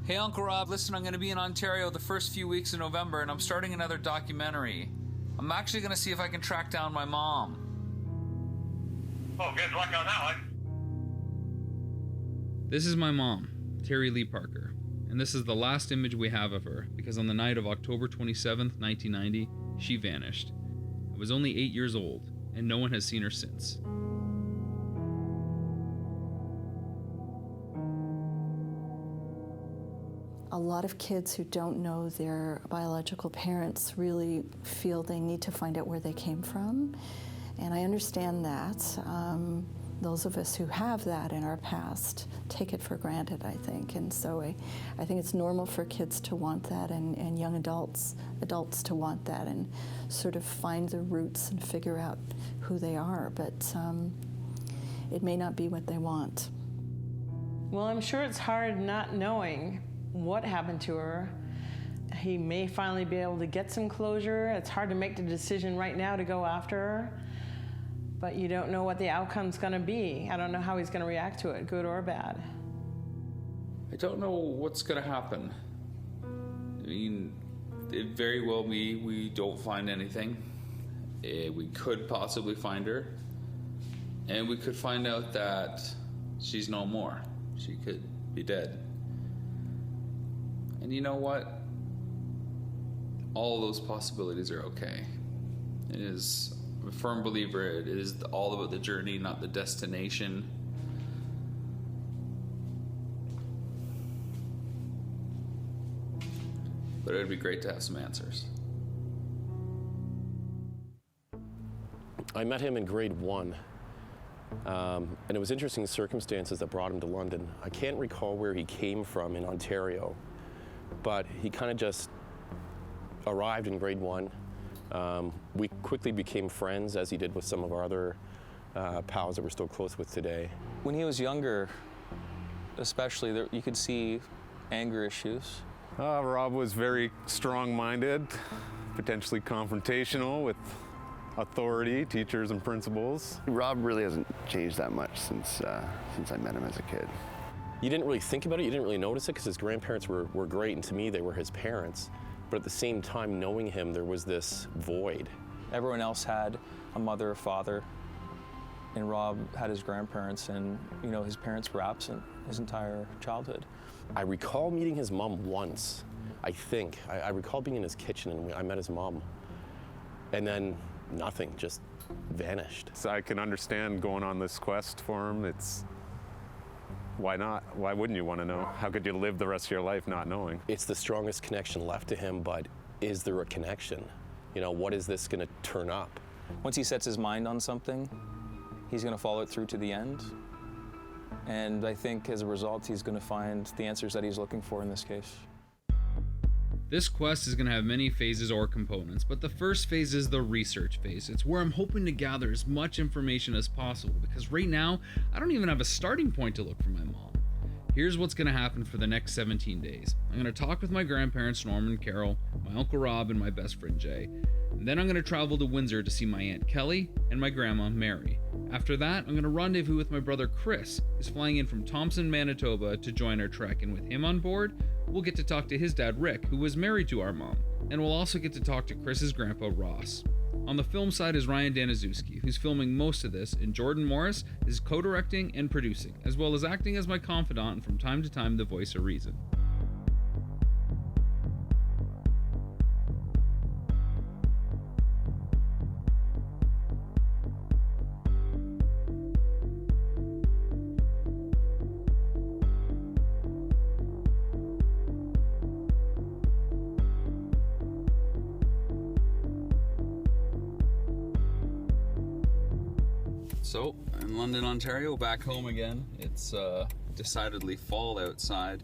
Hey, Uncle Rob, listen, I'm going to be in Ontario the first few weeks of November, and I'm starting another documentary. I'm actually going to see if I can track down my mom. Oh, good luck on that one. This is my mom, Terry Lee Parker, and this is the last image we have of her, because on the night of October 27th, 1990, she vanished. I was only 8 years old, and no one has seen her since. A lot of kids who don't know their biological parents really feel they need to find out where they came from, and I understand that. Those of us who have that in our past take it for granted, I think, and so I think it's normal for kids to want that, and young adults to want that, and sort of find their roots and figure out who they are, but it may not be what they want. Well, I'm sure it's hard not knowing what happened to her. He may finally be able to get some closure. It's hard to make the decision right now to go after her, but you don't know what the outcome's gonna be. I don't know how he's gonna react to it, good or bad. I don't know what's gonna happen. I mean, it very well be we don't find anything. We could possibly find her, and we could find out that she's no more. She could be dead. And you know what? All those possibilities are okay. It is, I'm a firm believer, it is all about the journey, not the destination. But it'd be great to have some answers. I met him in grade 1. And it was interesting circumstances that brought him to London. I can't recall where he came from in Ontario, but he kind of just arrived in grade 1. We quickly became friends, as he did with some of our other pals that we're still close with today. When he was younger, especially, you could see anger issues. Rob was very strong-minded, potentially confrontational with authority, teachers and principals. Rob really hasn't changed that much since I met him as a kid. You didn't really think about it, you didn't really notice it because his grandparents were great, and to me they were his parents. But at the same time, knowing him, there was this void. Everyone else had a mother or father, and Rob had his grandparents, and you know, his parents were absent his entire childhood. I recall meeting his mom once, I think. I recall being in his kitchen and I met his mom. And then nothing, just vanished. So I can understand going on this quest for him. It's, why not? Why wouldn't you want to know? How could you live the rest of your life not knowing? It's the strongest connection left to him, but is there a connection? You know, what is this going to turn up? Once he sets his mind on something, he's going to follow it through to the end. And I think as a result, he's going to find the answers that he's looking for in this case. This quest is going to have many phases or components, but the first phase is the research phase. It's where I'm hoping to gather as much information as possible, because right now, I don't even have a starting point to look for my mom. Here's what's going to happen for the next 17 days. I'm going to talk with my grandparents, Norman and Carol, my Uncle Rob, and my best friend Jay. And then I'm going to travel to Windsor to see my Aunt Kelly and my Grandma Mary. After that, I'm going to rendezvous with my brother Chris, who's flying in from Thompson, Manitoba to join our trek, and with him on board, we'll get to talk to his dad Rick, who was married to our mom, and we'll also get to talk to Chris's grandpa Ross. On the film side is Ryan Daniszewski, who's filming most of this, and Jordan Morris is co-directing and producing, as well as acting as my confidant and from time to time the voice of reason. So, in London, Ontario, back home again. It's decidedly fall outside.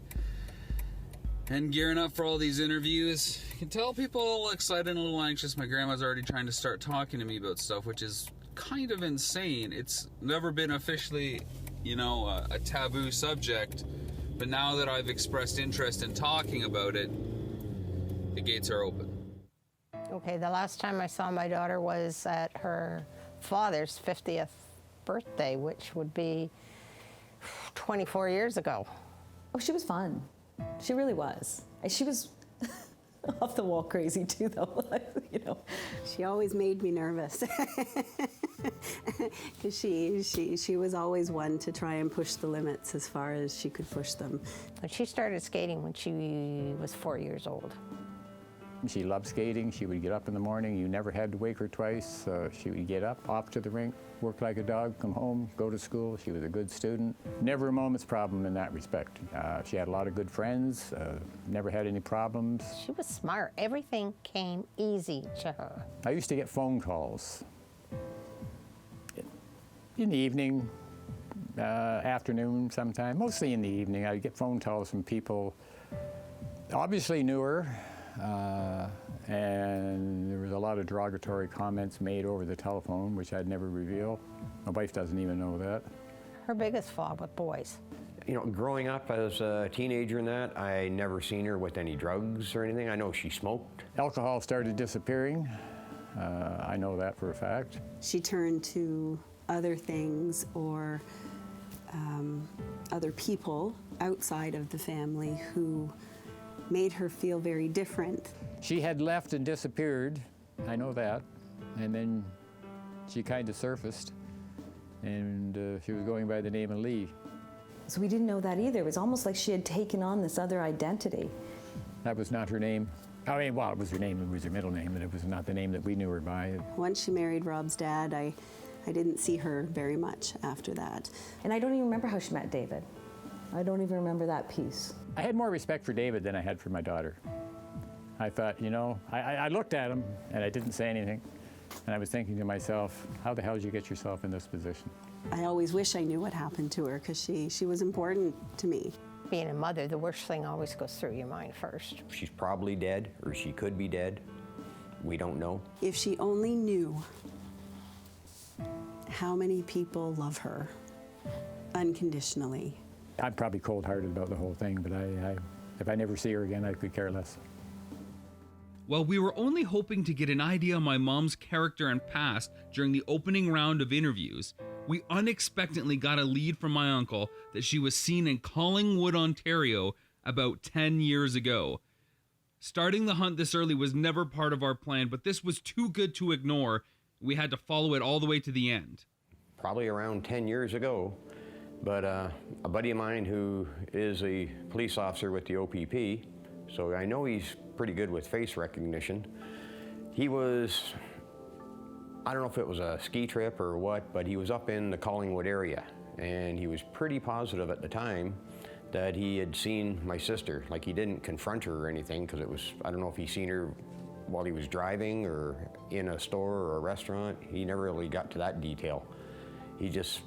And gearing up for all these interviews. You can tell people are a little excited and a little anxious. My grandma's already trying to start talking to me about stuff, which is kind of insane. It's never been officially, you know, a taboo subject. But now that I've expressed interest in talking about it, the gates are open. Okay, the last time I saw my daughter was at her father's 50th birthday, which would be 24 years ago. Oh, she was fun. She really was. She was off the wall crazy too, though. You know. She always made me nervous because she was always one to try and push the limits as far as she could push them. But she started skating when she was 4 years old. She loved skating. She would get up in the morning. You never had to wake her twice. She would get up, off to the rink, work like a dog, come home, go to school. She was a good student. Never a moment's problem in that respect. She had a lot of good friends, never had any problems. She was smart. Everything came easy to her. I used to get phone calls in the evening, afternoon sometime, mostly in the evening. I'd get phone calls from people obviously knew her. And there was a lot of derogatory comments made over the telephone, which I'd never reveal. My wife doesn't even know that. Her biggest flaw with boys. You know, growing up as a teenager and that, I never seen her with any drugs or anything. I know she smoked. Alcohol started disappearing. I know that for a fact. She turned to other things or other people outside of the family who made her feel very different. She had left and disappeared, I know that, and then she kind of surfaced, and she was going by the name of Lee. So we didn't know that either. It was almost like she had taken on this other identity. That was not her name. I mean, well, it was her name, it was her middle name, but it was not the name that we knew her by. Once she married Rob's dad, I didn't see her very much after that. And I don't even remember how she met David. I don't even remember that piece. I had more respect for David than I had for my daughter. I thought, you know, I looked at him and I didn't say anything. And I was thinking to myself, how the hell did you get yourself in this position? I always wish I knew what happened to her because she was important to me. Being a mother, the worst thing always goes through your mind first. She's probably dead, or she could be dead. We don't know. If she only knew how many people love her unconditionally. I'm probably cold-hearted about the whole thing, but if I never see her again, I could care less. Well, we were only hoping to get an idea on my mom's character and past during the opening round of interviews, we unexpectedly got a lead from my uncle that she was seen in Collingwood, Ontario about 10 years ago. Starting the hunt this early was never part of our plan, but this was too good to ignore. We had to follow it all the way to the end. Probably around 10 years ago, but a buddy of mine who is a police officer with the OPP, so I know he's pretty good with face recognition. He was, I don't know if it was a ski trip or what, but he was up in the Collingwood area, and he was pretty positive at the time that he had seen my sister. Like, he didn't confront her or anything, because it was, I don't know if he seen her while he was driving or in a store or a restaurant. He never really got to that detail. He just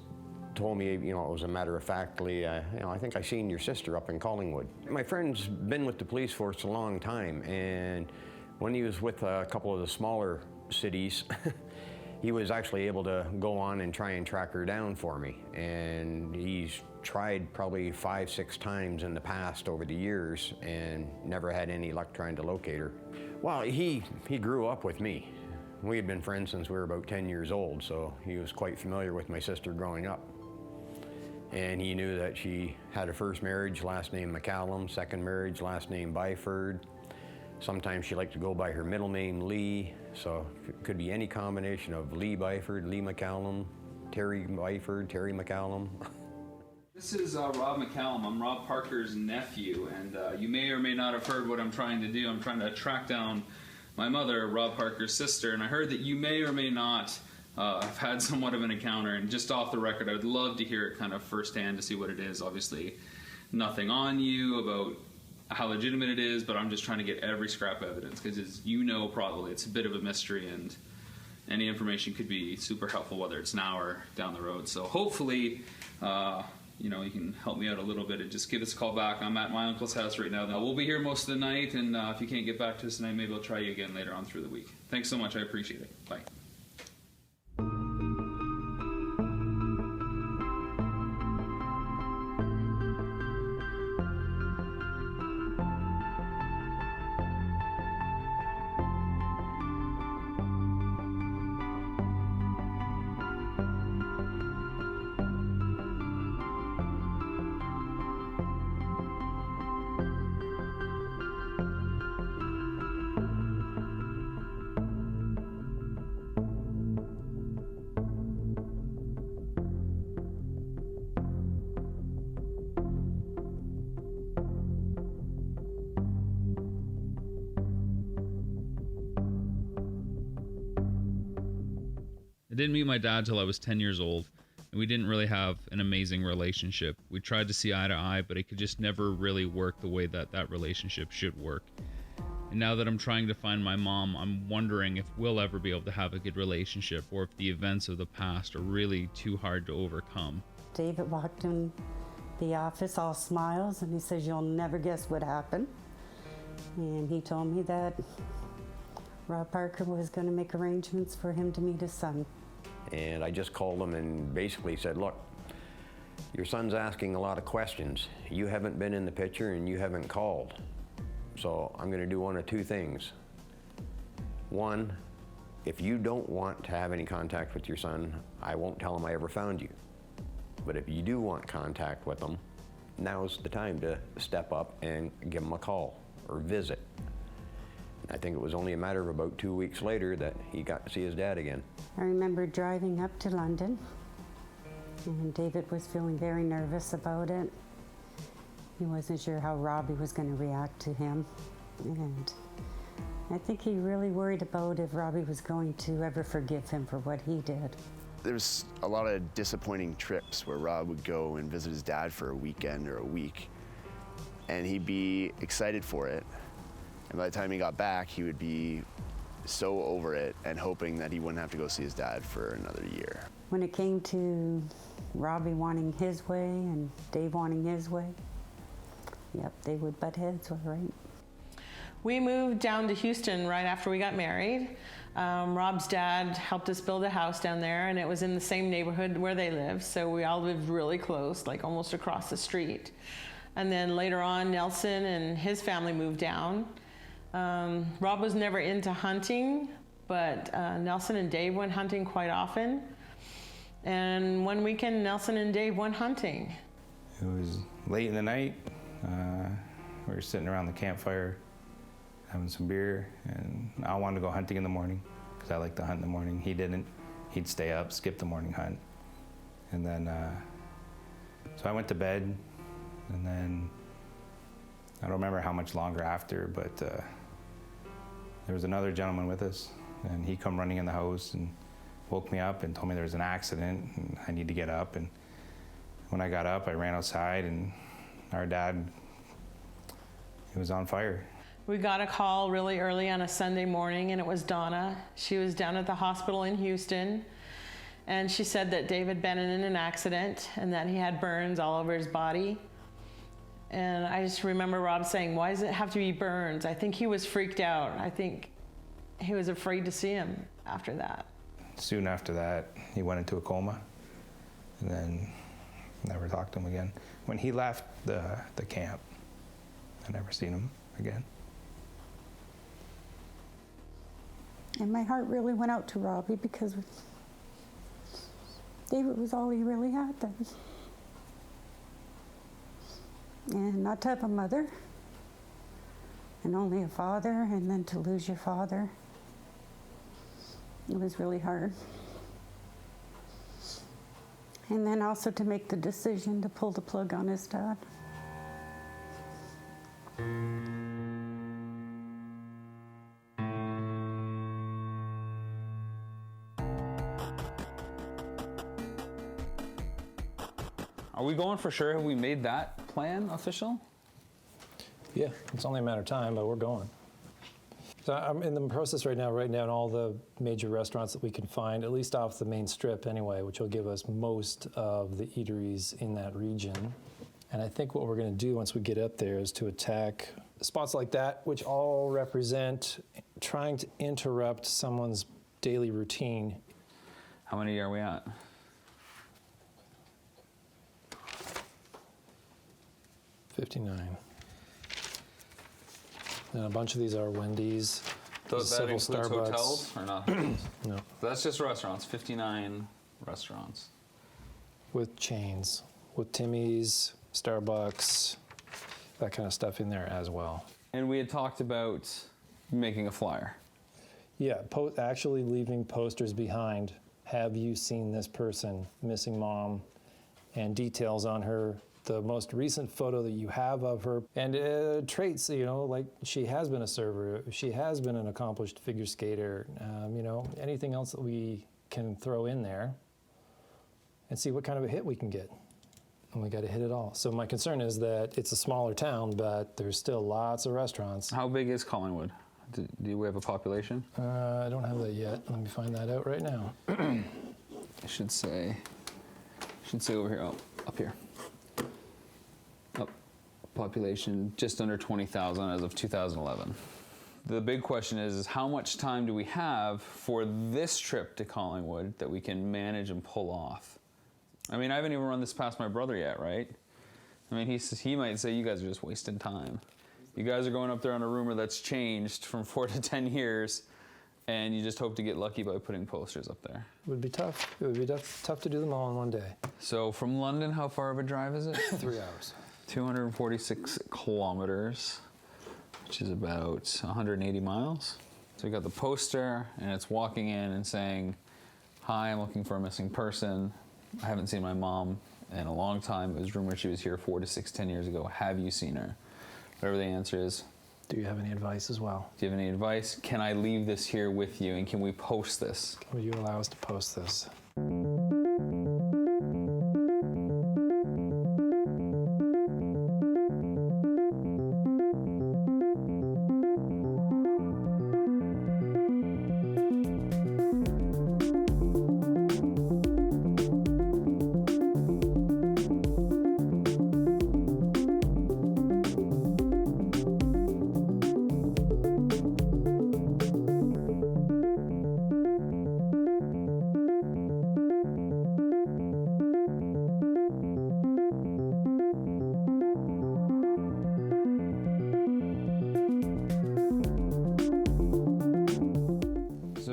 told me, you know, it was a matter of factly, you know, I think I seen your sister up in Collingwood. My friend's been with the police force a long time, and when he was with a couple of the smaller cities, he was actually able to go on and try and track her down for me. And he's tried probably 5-6 times in the past over the years and never had any luck trying to locate her. Well, he grew up with me. We had been friends since we were about 10 years old, so he was quite familiar with my sister growing up. And he knew that she had a first marriage, last name McCallum, second marriage, last name Byford. Sometimes she liked to go by her middle name, Lee, so it could be any combination of Lee Byford, Lee McCallum, Terry Byford, Terry McCallum. This is Rob McCallum. I'm Rob Parker's nephew, and you may or may not have heard what I'm trying to do. I'm trying to track down my mother, Rob Parker's sister, and I heard that you may or may not have had somewhat of an encounter, and just off the record, I would love to hear it kind of firsthand to see what it is. Obviously, nothing on you about how legitimate it is, but I'm just trying to get every scrap of evidence, because as you know, probably it's a bit of a mystery, and any information could be super helpful, whether it's now or down the road. So hopefully, you know, you can help me out a little bit and just give us a call back. I'm at my uncle's house right now. We'll be here most of the night, and if you can't get back to us tonight, maybe I'll try you again later on through the week. Thanks so much. I appreciate it. Bye. didn't meet my dad till I was 10 years old, and we didn't really have an amazing relationship. We tried to see eye to eye, but it could just never really work the way that that relationship should work. And now that I'm trying to find my mom, I'm wondering if we'll ever be able to have a good relationship, or if the events of the past are really too hard to overcome. David walked in the office all smiles, and he says, "You'll never guess what happened." And he told me that Rob Parker was going to make arrangements for him to meet his son. And I just called him and basically said, look, your son's asking a lot of questions. You haven't been in the picture and you haven't called. So I'm going to do one of two things. One, if you don't want to have any contact with your son, I won't tell him I ever found you. But if you do want contact with him, now's the time to step up and give him a call or visit. I think it was only a matter of about 2 weeks later that he got to see his dad again. I remember driving up to London, and David was feeling very nervous about it. He wasn't sure how Robbie was going to react to him, and I think he really worried about if Robbie was going to ever forgive him for what he did. There was a lot of disappointing trips where Rob would go and visit his dad for a weekend or a week, and he'd be excited for it. And by the time he got back, he would be so over it and hoping that he wouldn't have to go see his dad for another year. When it came to Robbie wanting his way and Dave wanting his way, yep, they would butt heads, all right. We moved down to Houston right after we got married. Rob's dad helped us build a house down there, and it was in the same neighborhood where they lived, so we all lived really close, like almost across the street. And then later on, Nelson and his family moved down. Rob was never into hunting, but Nelson and Dave went hunting quite often. And one weekend, Nelson and Dave went hunting. It was late in the night. We were sitting around the campfire having some beer, and I wanted to go hunting in the morning because I like to hunt in the morning. He didn't. He'd stay up, skip the morning hunt. And then, so I went to bed, and then I don't remember how much longer after, but there was another gentleman with us, and he come running in the house and woke me up and told me there was an accident and I need to get up. And when I got up, I ran outside, and our dad, he was on fire. We got a call really early on a Sunday morning, and it was Donna. She was down at the hospital in Houston, and she said that Dave had been in an accident and that he had burns all over his body. And I just remember Rob saying, "Why does it have to be burns?" I think he was freaked out. I think he was afraid to see him after that. Soon after that, he went into a coma, and then never talked to him again. When he left the camp, I never seen him again. And my heart really went out to Robbie because David was all he really had then. And not to have a mother, and only a father, and then to lose your father, it was really hard. And then also to make the decision to pull the plug on his dad. Are we going for sure? Have we made that plan official? Yeah, it's only a matter of time, but we're going. So I'm in the process right now, writing down all the major restaurants that we can find, at least off the main strip anyway, which will give us most of the eateries in that region. And I think what we're going to do once we get up there is to attack spots like that, which all represent trying to interrupt someone's daily routine. How many are we at? $59. And a bunch of these are Wendy's. Those that includes Starbucks. Hotels or not hotels? No. That's just restaurants. 59 restaurants. With chains, with Timmy's, Starbucks, that kind of stuff in there as well. And we had talked about making a flyer. Yeah, actually leaving posters behind. Have you seen this person, missing mom, and details on her, the most recent photo that you have of her, and traits, you know, like she has been a server, she has been an accomplished figure skater, you know, anything else that we can throw in there and see what kind of a hit we can get. And we got to hit it all. So my concern is that it's a smaller town, but there's still lots of restaurants. How big is Collingwood? Do we have a population? I don't have that yet. Let me find that out right now. I should say over here, up here. Population just under 20,000 as of 2011. The big question is how much time do we have for this trip to Collingwood that we can manage and pull off? I mean, I haven't even run this past my brother yet, right? I mean, he might say you guys are just wasting time. You guys are going up there on a rumor that's changed from 4 to 10 years, and you just hope to get lucky by putting posters up there. It would be tough. It would be tough to do them all in one day. So from London, how far of a drive is it? 3 hours. 246 kilometers, which is about 180 miles. So we got the poster, and it's walking in and saying, "Hi, I'm looking for a missing person. I haven't seen my mom in a long time. It was rumored she was here 4 to 10 years ago. Have you seen her?" Whatever the answer is. Do you have any advice as well? Do you have any advice? Can I leave this here with you, and can we post this? Would you allow us to post this?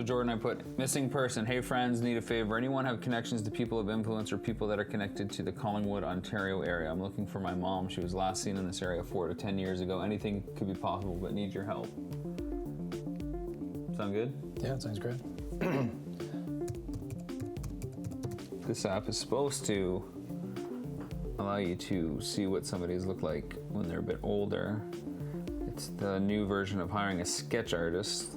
Jordan, I put missing person. Hey friends, need a favor. Anyone have connections to people of influence or people that are connected to the Collingwood, Ontario area? I'm looking for my mom. She was last seen in this area 4 to 10 years ago. Anything could be possible, but need your help. Sound good? Yeah, it sounds great. This app is supposed to allow you to see what somebody's look like when they're a bit older. It's the new version of hiring a sketch artist.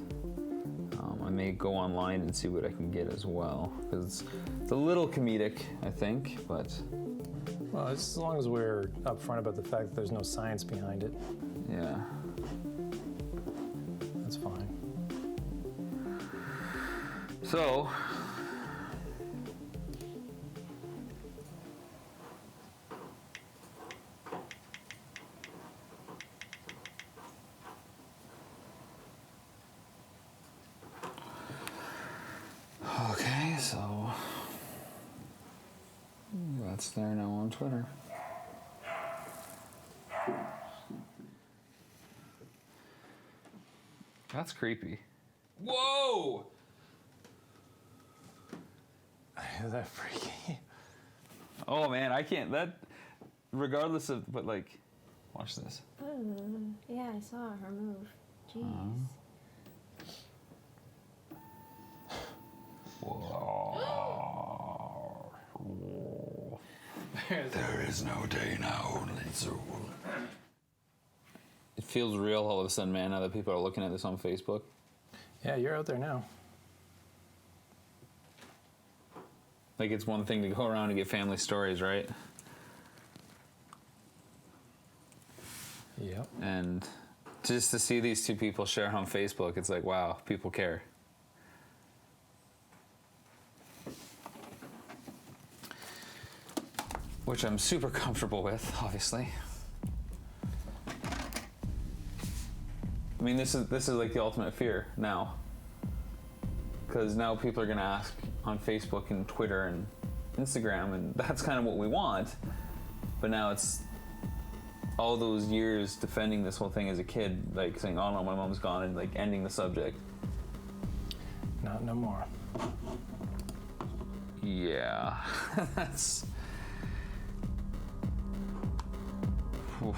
I may go online and see what I can get as well, because it's a little comedic, I think, but... Well, as long as we're upfront about the fact that there's no science behind it. Yeah. That's fine. So... Okay, so that's there now on Twitter. That's creepy. Whoa! Is that freaky? Oh man, I can't, that, regardless of, but like, watch this. Yeah, I saw her move. Jeez. There is no day now, only soul. It feels real all of a sudden, man, now that people are looking at this on Facebook. Yeah, you're out there now. Like, it's one thing to go around and get family stories, right? Yep. And just to see these two people share on Facebook, it's like, wow, people care. Which I'm super comfortable with, obviously. I mean, this is like the ultimate fear now. Because now people are gonna ask on Facebook and Twitter and Instagram, and that's kind of what we want. But now it's all those years defending this whole thing as a kid, like saying, oh no, my mom's gone, and like ending the subject. Not no more. Yeah, that's... Oof.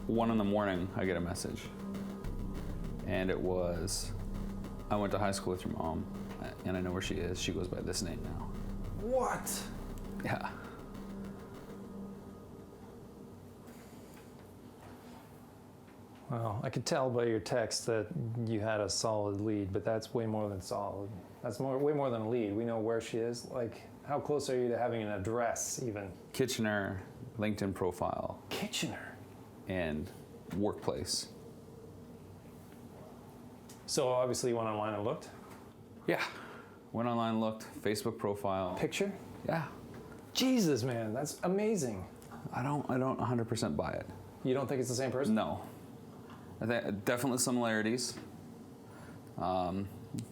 One in the morning, I get a message, and it was I went to high school with your mom, and I know where she is. She goes by this name now. What? Yeah. Well, I could tell by your text that you had a solid lead, but that's way more than solid. That's way more than a lead. We know where she is. Like, how close are you to having an address, even? Kitchener, LinkedIn profile. Kitchener? And workplace. So obviously you went online and looked? Yeah. Went online, looked, Facebook profile. Picture? Yeah. Jesus, man, that's amazing. I don't 100% buy it. You don't think it's the same person? No. I think definitely similarities. A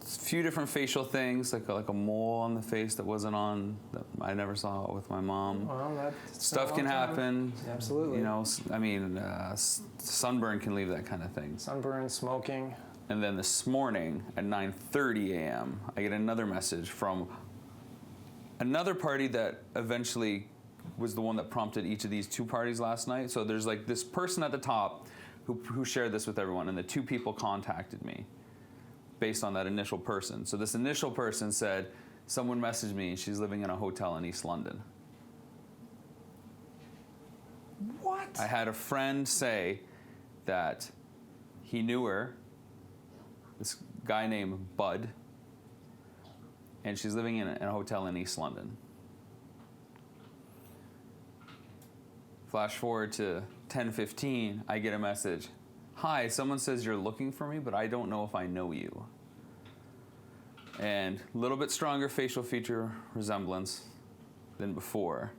few different facial things, like a mole on the face that wasn't on, that I never saw with my mom. Well, Stuff can happen. Absolutely. You know, I mean, sunburn can leave that kind of thing. Sunburn, smoking. And then this morning at 9:30 a.m., I get another message from another party that eventually was the one that prompted each of these two parties last night. So there's like this person at the top who shared this with everyone, and the two people contacted me based on that initial person. So this initial person said, someone messaged me, and she's living in a hotel in East London. What? I had a friend say that he knew her, this guy named Bud, and she's living in a hotel in East London. Flash forward to 10:15, I get a message. Hi, someone says you're looking for me, but I don't know if I know you. And a little bit stronger facial feature resemblance than before.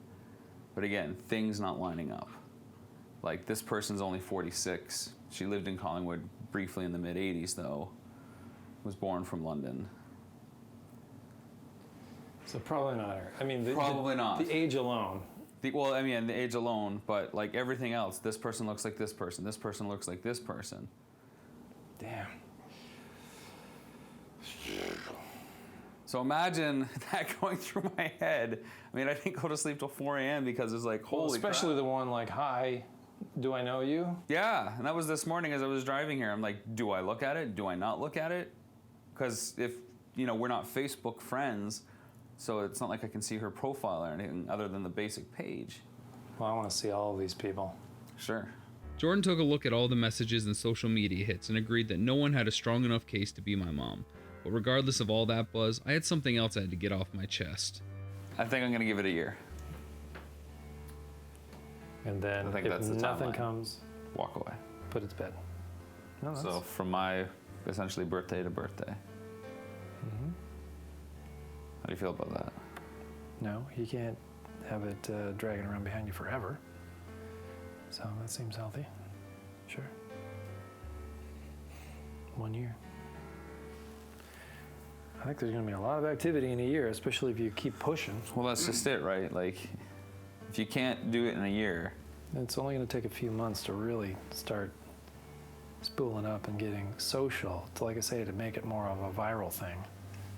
But again, things not lining up. Like, this person's only 46. She lived in Collingwood briefly in the mid-'80s, though. Was born from London. So probably not her. I mean, Probably not. The age alone. Well, I mean, the age alone, but like everything else, this person looks like this person looks like this person. Damn. So imagine that going through my head. I mean, I didn't go to sleep till 4 a.m. because it's like, holy especially crap. the one like, hi, do I know you? Yeah, and that was this morning as I was driving here. I'm like, do I look at it? Do I not look at it? Because if, you know, we're not Facebook friends, so it's not like I can see her profile or anything other than the basic page. Well, I want to see all of these people. Sure. Jordan took a look at all the messages and social media hits and agreed that no one had a strong enough case to be my mom. But regardless of all that buzz, I had something else I had to get off my chest. I think I'm going to give it a year. And then I think if that's the nothing timeline. comes, walk away. Put it to bed. No, that's... So from my essentially birthday to birthday. Mm-hmm. How do you feel about that? No, you can't have it dragging around behind you forever. So that seems healthy. Sure. 1 year. I think there's going to be a lot of activity in a year, especially if you keep pushing. Well, that's just it, right? Like, if you can't do it in a year, it's only going to take a few months to really start spooling up and getting social, to, like I say, to make it more of a viral thing.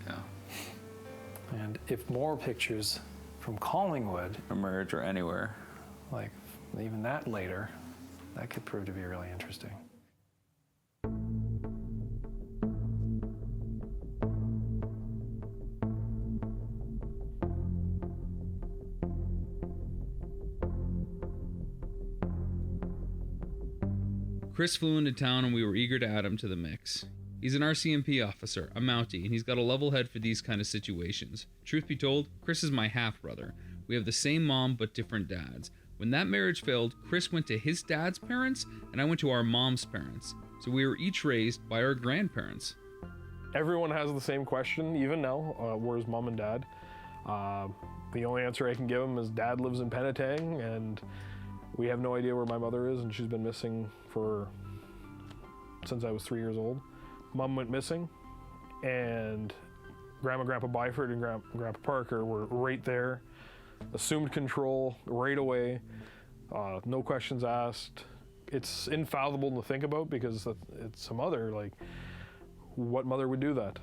Yeah. And if more pictures from Collingwood emerge or anywhere, like even that later, that could prove to be really interesting. Chris flew into town and we were eager to add him to the mix. He's an RCMP officer, a Mountie, and he's got a level head for these kind of situations. Truth be told, Chris is my half-brother. We have the same mom but different dads. When that marriage failed, Chris went to his dad's parents and I went to our mom's parents. So we were each raised by our grandparents. Everyone has the same question, even now, where's mom and dad? The only answer I can give them is dad lives in Penetang and we have no idea where my mother is and she's been missing since I was 3 years old. Mom went missing and Grandma, Grandpa Byford and Grandpa Parker were right there, assumed control right away, no questions asked. It's infallible to think about because it's a mother, like what mother would do that?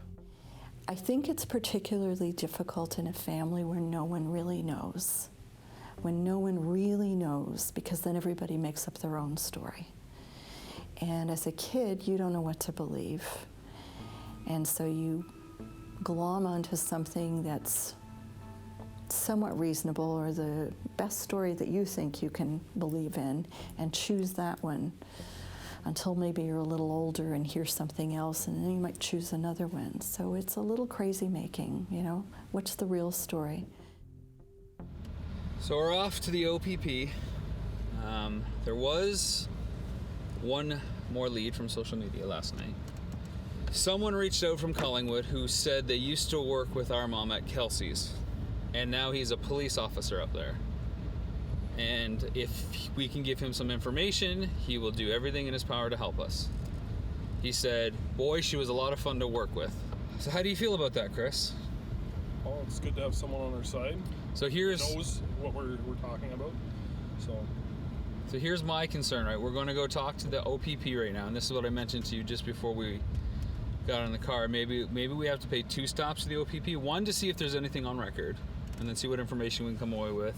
I think it's particularly difficult in a family where no one really knows. When no one really knows, because then everybody makes up their own story. And as a kid, you don't know what to believe. And so you glom onto something that's somewhat reasonable, or the best story that you think you can believe in, and choose that one until maybe you're a little older and hear something else, and then you might choose another one. So it's a little crazy making, you know? What's the real story? So we're off to the OPP. There was one more lead from social media last night. Someone reached out from Collingwood who said they used to work with our mom at Kelsey's, and now he's a police officer up there. And if we can give him some information, he will do everything in his power to help us. He said, boy, she was a lot of fun to work with. So how do you feel about that, Chris? Well, it's good to have someone on our side. So here's... Who knows what we're talking about. So here's my concern, right? We're going to go talk to the OPP right now, and this is what I mentioned to you just before we got in the car. Maybe we have to pay 2 stops to the OPP. One, to see if there's anything on record, and then see what information we can come away with.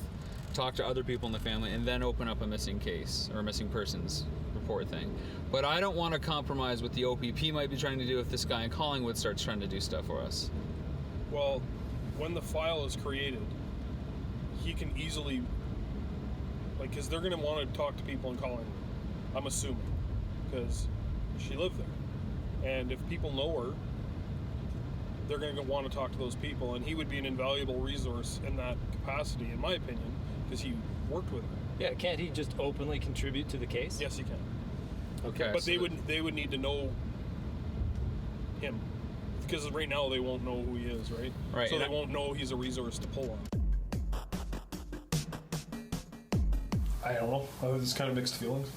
Talk to other people in the family, and then open up a missing case or a missing persons report thing. But I don't want to compromise what the OPP might be trying to do if this guy in Collingwood starts trying to do stuff for us. Well, when the file is created, he can easily, because they're going to want to talk to people in Collingwood, I'm assuming, because she lived there. And if people know her, they're going to want to talk to those people, and he would be an invaluable resource in that capacity, in my opinion, because he worked with her. Yeah, can't he just openly contribute to the case? Yes, he can. Okay. But they would need to know him, because right now they won't know who he is, right? Right. So they won't know he's a resource to pull on. I don't know. It's kind of mixed feelings.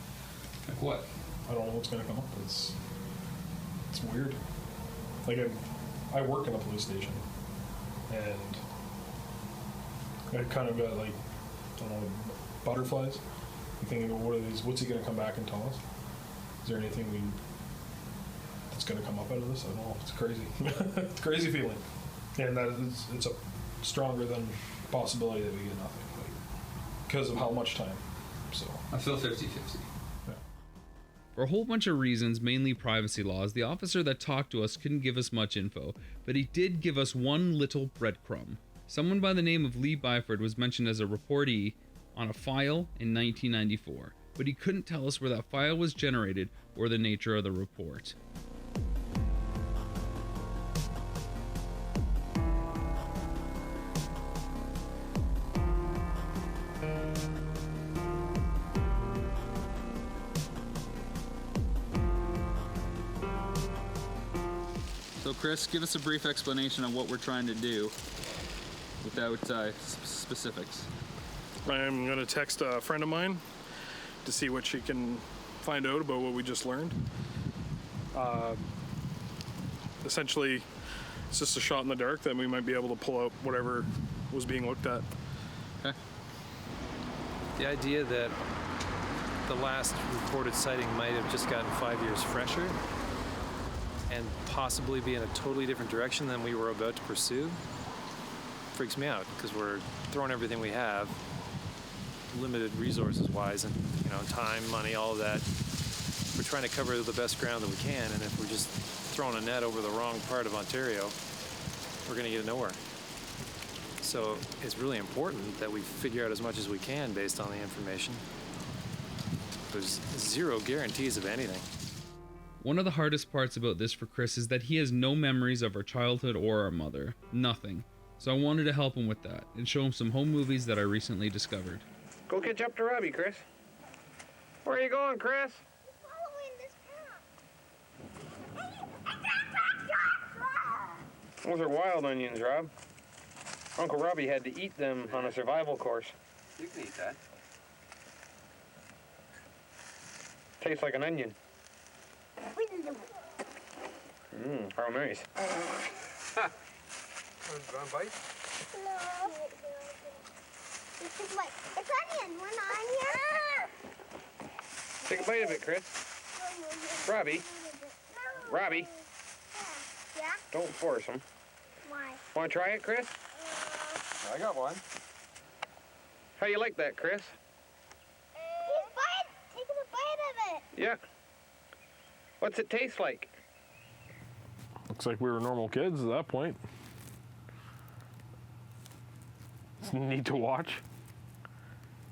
Like what? I don't know what's going to come up. It's weird. Like I work in a police station, and I kind of got, like, I don't know, butterflies. I'm thinking, what are these? What's he going to come back and tell us? Is there anything that's going to come up out of this? I don't know. It's crazy. It's a crazy feeling, and that it's a stronger than possibility that we get nothing, because of how much time. So I feel 50-50. For a whole bunch of reasons, mainly privacy laws, the officer that talked to us couldn't give us much info, but he did give us one little breadcrumb. Someone by the name of Lee Byford was mentioned as a reportee on a file in 1994, but he couldn't tell us where that file was generated or the nature of the report. So Chris, give us a brief explanation of what we're trying to do without specifics. I'm going to text a friend of mine to see what she can find out about what we just learned. Essentially, it's just a shot in the dark that we might be able to pull out whatever was being looked at. Okay. The idea that the last reported sighting might have just gotten 5 years fresher and possibly be in a totally different direction than we were about to pursue freaks me out, because we're throwing everything we have, limited resources wise, and time, money, all of that. We're trying to cover the best ground that we can, and if we're just throwing a net over the wrong part of Ontario, we're going to get nowhere. So it's really important that we figure out as much as we can based on the information. There's zero guarantees of anything. One of the hardest parts about this for Chris is that he has no memories of our childhood or our mother. Nothing. So I wanted to help him with that and show him some home movies that I recently discovered. Go catch up to Robbie, Chris. Where are you going, Chris? Those are wild onions, Rob. Uncle Robbie had to eat them on a survival course. You can eat that. Tastes like an onion. How nice. Want a bite? No. It's onion. We're not onion. Take a bite of it, Chris. Robbie. Robbie. Yeah? Don't force them. Why? Want to try it, Chris? I got one. How you like that, Chris? He's taking a bite of it. Yeah. What's it taste like? Looks like we were normal kids at that point. It's neat to watch.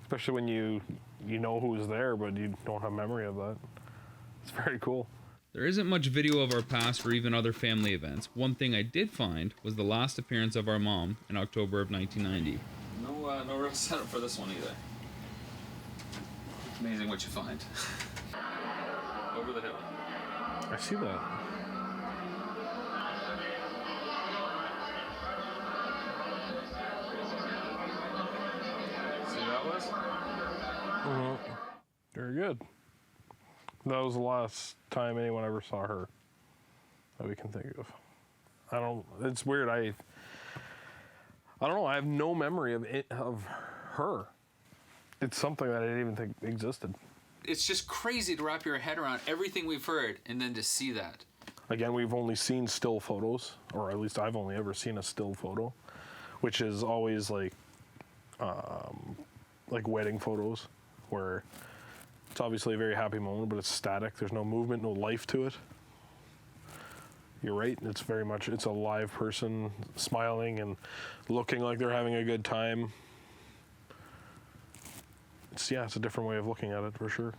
Especially when you know who was there, but you don't have memory of that. It's very cool. There isn't much video of our past or even other family events. One thing I did find was the last appearance of our mom in October of 1990. No real setup for this one either. It's amazing what you find. Over the hill. I see that. See what that was? Mm-hmm. Very good. That was the last time anyone ever saw her that we can think of. It's weird. I don't know. I have no memory of her. It's something that I didn't even think existed. It's just crazy to wrap your head around everything we've heard and then to see that. Again, we've only seen still photos, or at least I've only ever seen a still photo, which is always like wedding photos, where it's obviously a very happy moment, but it's static. There's no movement, no life to it. You're right. It's a live person smiling and looking like they're having a good time. It's a different way of looking at it for sure.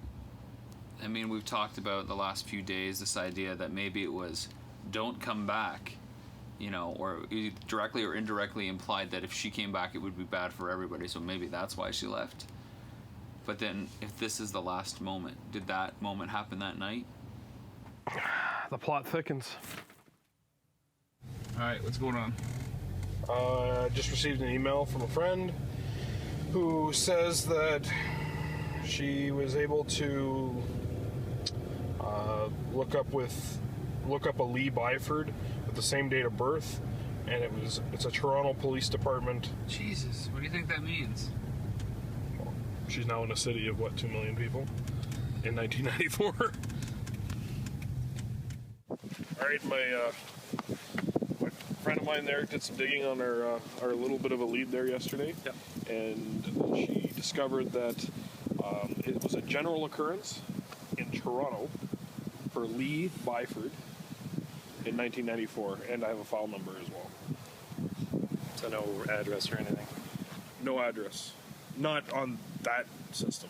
I mean, we've talked about the last few days this idea that maybe it was don't come back, or directly or indirectly implied that if she came back it would be bad for everybody, so maybe that's why she left. But then if this is the last moment, did that moment happen that night? The plot thickens. All right, what's going on? Just received an email from a friend who says that she was able to look up a Lee Byford with the same date of birth, and it's a Toronto Police Department. Jesus, what do you think that means? She's now in a city of 2 million people in 1994. All right, my friend of mine there did some digging on our little bit of a lead there yesterday. Yep. And she discovered that it was a general occurrence in Toronto for Lee Byford in 1994, and I have a file number as well. So no address or anything? No address. Not on that system.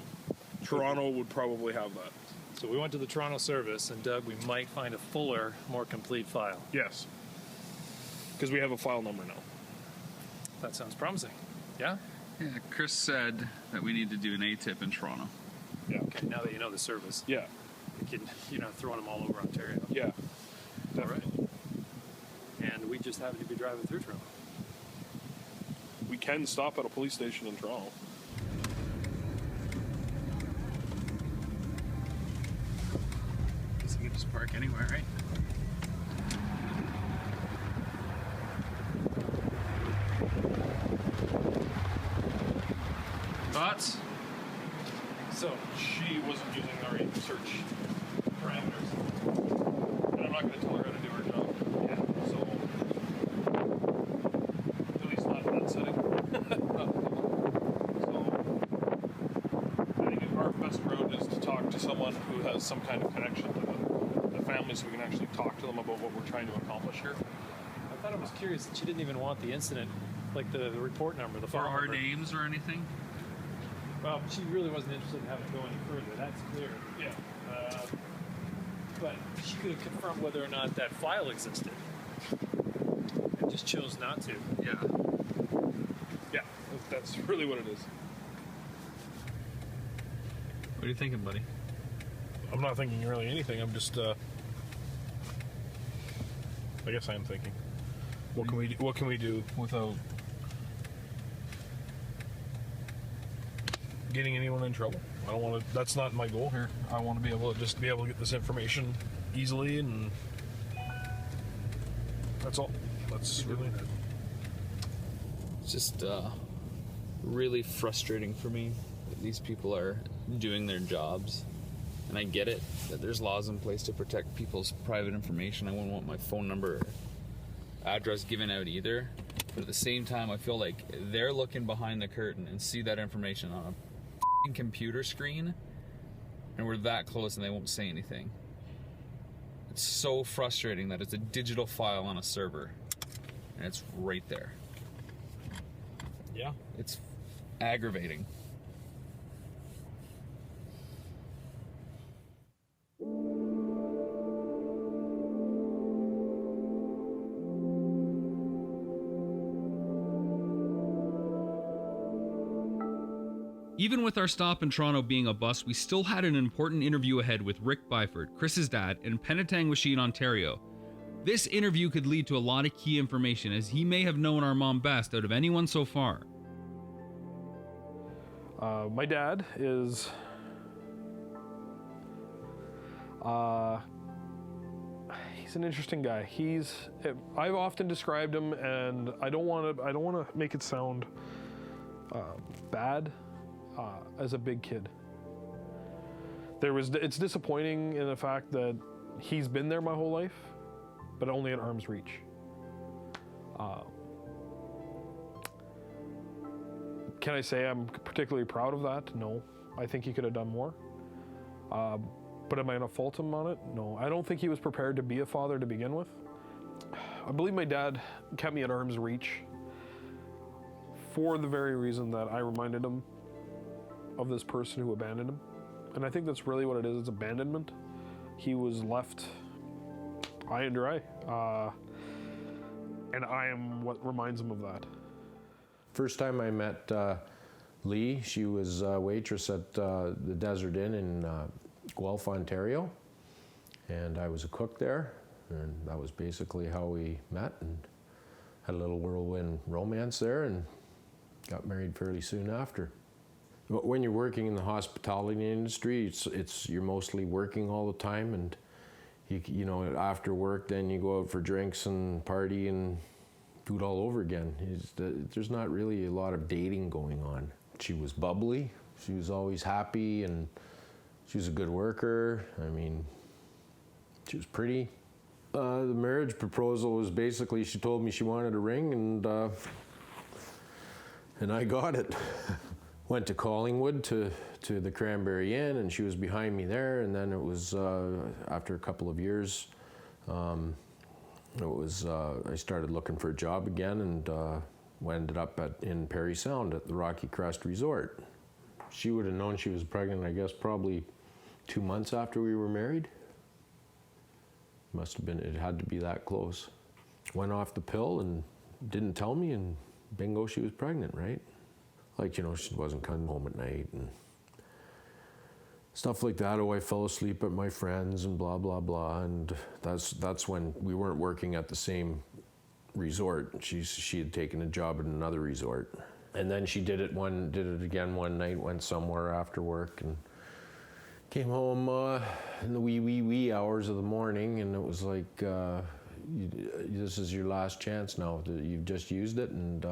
Toronto would probably have that. So we went to the Toronto service, and Doug, we might find a fuller, more complete file. Yes. Because we have a file number now. That sounds promising. Yeah? Yeah, Chris said that we need to do an ATIP in Toronto. Yeah. Okay, now that you know the service. Yeah. You're not throwing them all over Ontario. Yeah. All right. And we just happen to be driving through Toronto. We can stop at a police station in Toronto. Guess we can just park anywhere, right? Thoughts? So she wasn't using the right search parameters, and I'm not going to tell her how to do her job. Yeah. So at least not in that setting. So I think our best road is to talk to someone who has some kind of connection to the family, so we can actually talk to them about what we're trying to accomplish here. I thought it was curious that she didn't even want the incident, like the report number, the file Or our number. names or anything? Well, she really wasn't interested in having to go any further. That's clear. Yeah. But she could have confirmed whether or not that file existed. And just chose not to. Yeah. Yeah, that's really what it is. What are you thinking, buddy? I'm not thinking really anything. I'm just, I guess I am thinking. What can we do without getting anyone in trouble? I don't want to. That's not my goal here. I want to be able to get this information easily, and that's all. That's really it. It's just really frustrating for me that these people are doing their jobs. And I get it, that there's laws in place to protect people's private information. I wouldn't want my phone number or address given out either. But at the same time, I feel like they're looking behind the curtain and see that information on a computer screen, and we're that close and they won't say anything. It's so frustrating that it's a digital file on a server, and it's right there. Yeah. It's aggravating. Even with our stop in Toronto being a bust, we still had an important interview ahead with Rick Byford, Chris's dad, in Penetangwisheen, Ontario. This interview could lead to a lot of key information, as he may have known our mom best out of anyone so far. My dad is he's an interesting guy. I've often described him, and I don't want to make it sound bad, as a big kid. It's disappointing in the fact that he's been there my whole life, but only at arm's reach. Can I say I'm particularly proud of that? No. I think he could have done more. But am I going to fault him on it? No. I don't think he was prepared to be a father to begin with. I believe my dad kept me at arm's reach for the very reason that I reminded him of this person who abandoned him. And I think that's really what it is. It's abandonment. He was left high and dry. And I am what reminds him of that. First time I met Lee, she was a waitress at the Desert Inn in Guelph, Ontario. And I was a cook there. And that was basically how we met and had a little whirlwind romance there and got married fairly soon after. But when you're working in the hospitality industry, you're mostly working all the time, and you know, after work, then you go out for drinks and party and do it all over again. There's not really a lot of dating going on. She was bubbly, she was always happy, and she was a good worker. I mean, she was pretty. The marriage proposal was basically, she told me she wanted a ring, and I got it. Went to Collingwood to the Cranberry Inn, and she was behind me there. And then it was after a couple of years, I started looking for a job again, and ended up in Parry Sound at the Rocky Crest Resort. She would have known she was pregnant, I guess, probably 2 months after we were married. Must have been, it had to be that close. Went off the pill and didn't tell me, and bingo, she was pregnant, right? Like, you know, she wasn't coming home at night and stuff like that. Oh, I fell asleep at my friends and blah, blah, blah. And that's when we weren't working at the same resort. She had taken a job at another resort. And then she did it again one night, went somewhere after work and came home in the wee hours of the morning, and it was like, this is your last chance now. You've just used it, and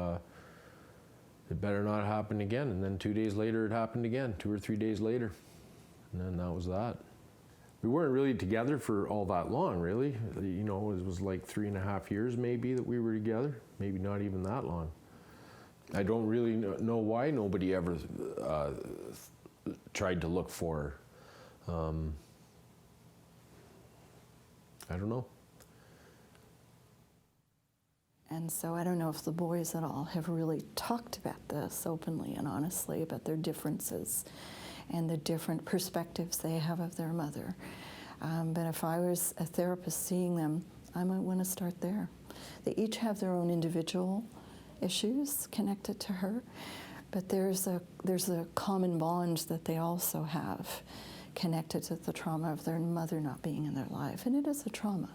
it better not happen again. And then 2 days later, it happened again, 2 or 3 days later. And then that was that. We weren't really together for all that long, really. You know, it was like 3.5 years maybe that we were together, maybe not even that long. I don't really know why nobody ever tried to look for her. I don't know. And so I don't know if the boys at all have really talked about this openly and honestly, about their differences and the different perspectives they have of their mother. But if I was a therapist seeing them, I might want to start there. They each have their own individual issues connected to her, but there's a common bond that they also have connected to the trauma of their mother not being in their life, and it is a trauma.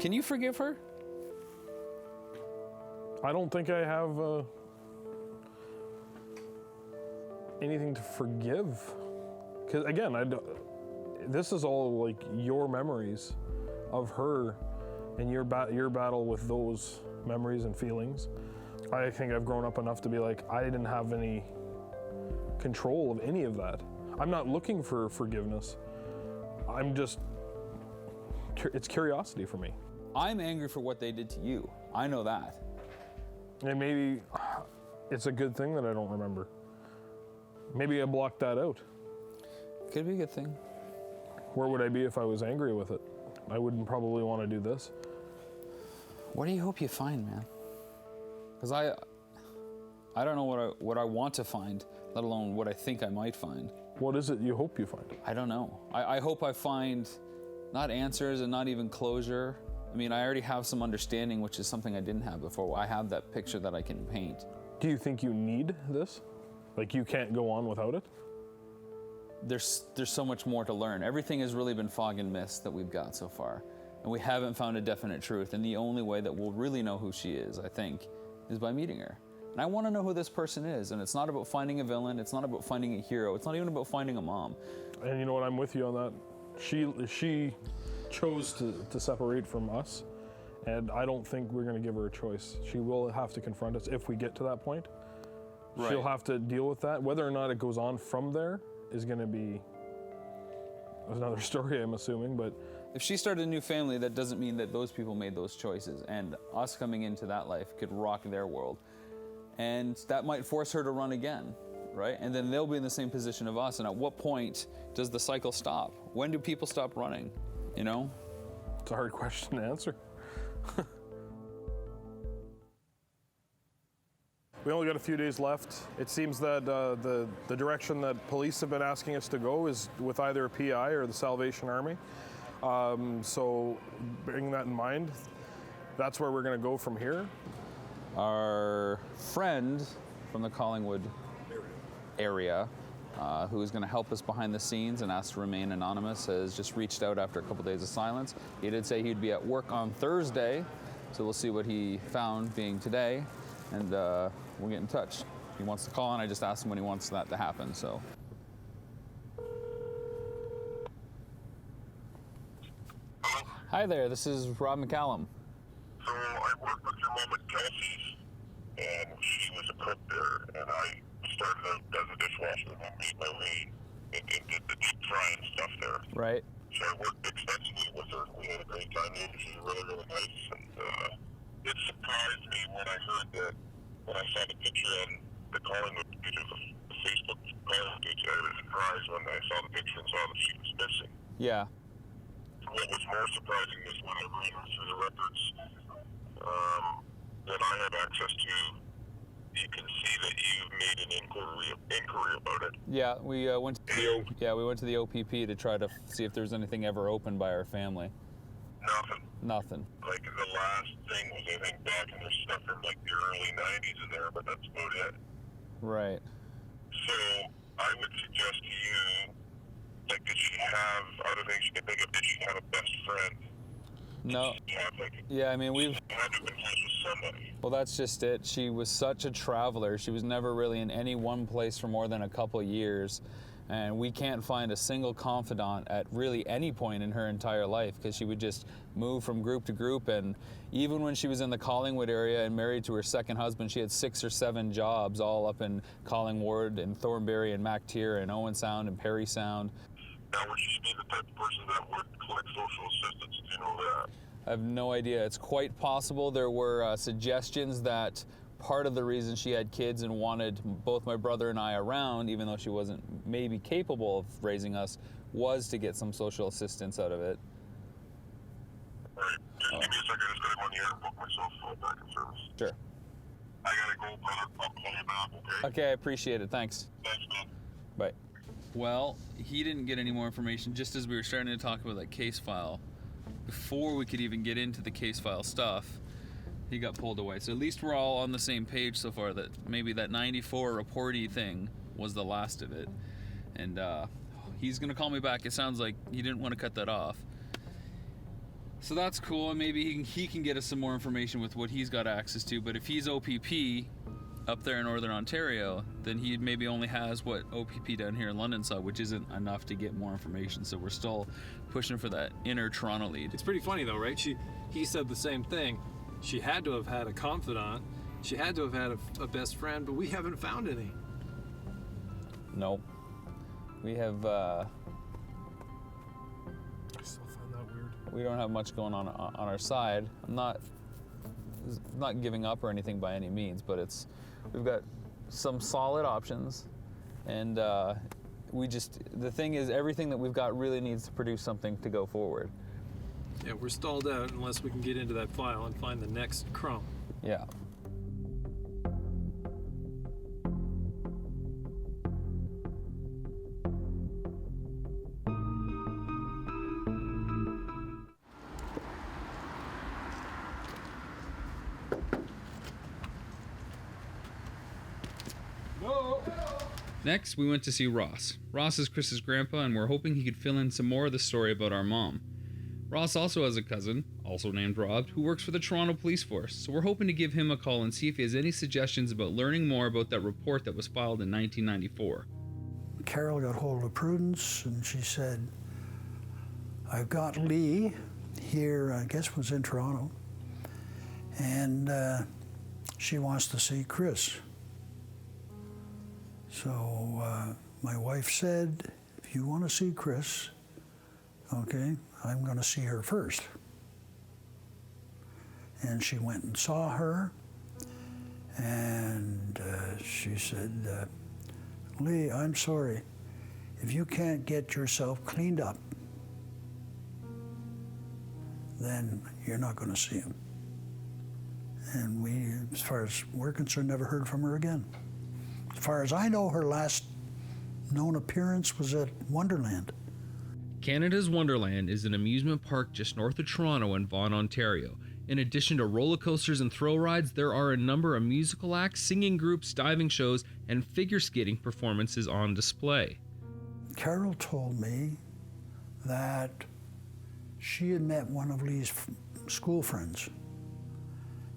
Can you forgive her? I don't think I have anything to forgive. Because again, this is all like your memories of her and your battle with those memories and feelings. I think I've grown up enough to be like, I didn't have any control of any of that. I'm not looking for forgiveness. It's curiosity for me. I'm angry for what they did to you. I know that. And maybe it's a good thing that I don't remember. Maybe I blocked that out. Could be a good thing. Where would I be if I was angry with it? I wouldn't probably want to do this. What do you hope you find, man? Because I don't know what I want to find, let alone what I think I might find. What is it you hope you find? I don't know. I hope I find not answers and not even closure. I mean, I already have some understanding, which is something I didn't have before. I have that picture that I can paint. Do you think you need this? Like you can't go on without it? There's so much more to learn. Everything has really been fog and mist that we've got so far. And we haven't found a definite truth. And the only way that we'll really know who she is, I think, is by meeting her. And I want to know who this person is. And it's not about finding a villain. It's not about finding a hero. It's not even about finding a mom. And you know what? I'm with you on that. She chose to separate from us. And I don't think we're going to give her a choice. She will have to confront us if we get to that point. Right. She'll have to deal with that. Whether or not it goes on from there is going to be another story, I'm assuming. But if she started a new family, that doesn't mean that those people made those choices. And us coming into that life could rock their world. And that might force her to run again, right? And then they'll be in the same position of us. And at what point does the cycle stop? When do people stop running, you know? It's a hard question to answer. We only got a few days left. It seems that the direction that police have been asking us to go is with either a PI or the Salvation Army. So bearing that in mind, that's where we're going to go from here. Our friend from the Collingwood area, who is going to help us behind the scenes and ask to remain anonymous, has just reached out after a couple days of silence. He did say he'd be at work on Thursday, so we'll see what he found being today, and we'll get in touch. He wants to call, and I just asked him when he wants that to happen, so. Hi there, this is Rob McCallum. So I worked with your mom at Kelsey's, and she was a cook there, and I started out as a dishwasher and made my way and did the deep frying stuff there. Right. So I worked extensively with her. We had a great time there. She was really, really nice, and it surprised me when I heard that, when I saw the picture on the Collingwood page of the Facebook Collingwood page. I was surprised when I saw the picture and saw that she was missing. Yeah. What was more surprising was when I ran through the records that I had access to, you can see that you've made an inquiry about it. Yeah, we went to the OPP to try to see if there was anything ever opened by our family. Nothing. Like the last thing was, I think, back, and there's stuff from like the early 90s in there, but that's about it. Right. So I would suggest to you, like, did she have other things you can think of? Did she have a best friend? No. Yeah, I mean, we've... Had to have been close with somebody. Well, that's just it. She was such a traveler. She was never really in any one place for more than a couple of years. And we can't find a single confidant at really any point in her entire life, because she would just move from group to group. And even when she was in the Collingwood area and married to her second husband, she had 6 or 7 jobs all up in Collingwood and Thornbury and Mactier and Owen Sound and Perry Sound. Now, would she be the type of person that would collect social assistance? Do you know that? I have no idea. It's quite possible. There were suggestions that part of the reason she had kids and wanted both my brother and I around, even though she wasn't maybe capable of raising us, was to get some social assistance out of it. All right. Just give me a second. I just got to go in here and book myself back in service. Sure. I got to go, brother. I'll call you back, okay? Okay, I appreciate it. Thanks. Thanks, man. Bye. Well, he didn't get any more information just as we were starting to talk about that case file. Before we could even get into the case file stuff, he got pulled away. So at least we're all on the same page so far that maybe that 94 reportee thing was the last of it. And he's going to call me back. It sounds like he didn't want to cut that off. So that's cool, and maybe he can get us some more information with what he's got access to. But if he's OPP up there in Northern Ontario, then he maybe only has what OPP down here in London saw, which isn't enough to get more information. So we're still pushing for that inner Toronto lead. It's pretty funny though, right? He said the same thing. She had to have had a confidant. She had to have had a best friend, but we haven't found any. Nope. We have, I still find that weird. we don't have much going on our side. I'm not not giving up or anything by any means, but we've got some solid options, and the thing is, everything that we've got really needs to produce something to go forward. Yeah, we're stalled out unless we can get into that file and find the next crumb. Yeah. Next, we went to see Ross. Ross is Chris's grandpa, and we're hoping he could fill in some more of the story about our mom. Ross also has a cousin, also named Rob, who works for the Toronto Police Force, so we're hoping to give him a call and see if he has any suggestions about learning more about that report that was filed in 1994. Carol got hold of Prudence, and she said, I've got Lee here, I guess was in Toronto, and she wants to see Chris. So my wife said, if you want to see Chris, okay, I'm going to see her first. And she went and saw her, and she said, Lee, I'm sorry, if you can't get yourself cleaned up, then you're not going to see him. And we, as far as we're concerned, never heard from her again. As far as I know, her last known appearance was at Wonderland. Canada's Wonderland is an amusement park just north of Toronto in Vaughan, Ontario. In addition to roller coasters and thrill rides, there are a number of musical acts, singing groups, diving shows, and figure skating performances on display. Carol told me that she had met one of Lee's school friends,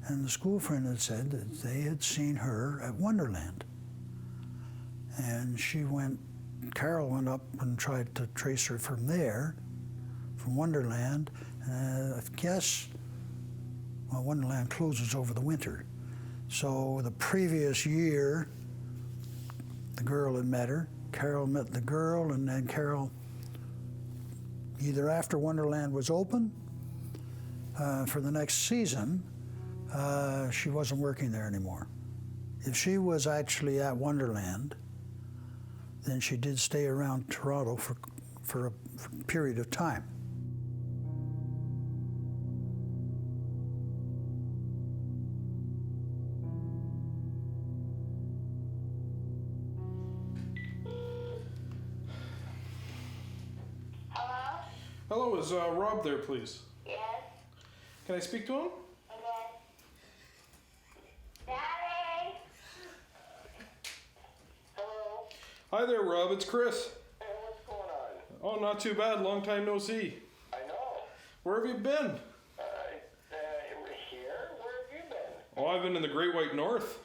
and the school friend had said that they had seen her at Wonderland. And Carol went up and tried to trace her from there, from Wonderland. I guess, well, Wonderland closes over the winter. So the previous year, the girl had met her. Carol met the girl, and then Carol, either after Wonderland was open for the next season, she wasn't working there anymore. If she was actually at Wonderland, then she did stay around Toronto for a period of time. Hello, is Rob there, please? Yes. Can I speak to him? Daddy! Hello? Hi there, Rob. It's Chris. Hey, what's going on? Oh, not too bad. Long time no see. I know. Where have you been? Here? Where have you been? Oh, I've been in the Great White North.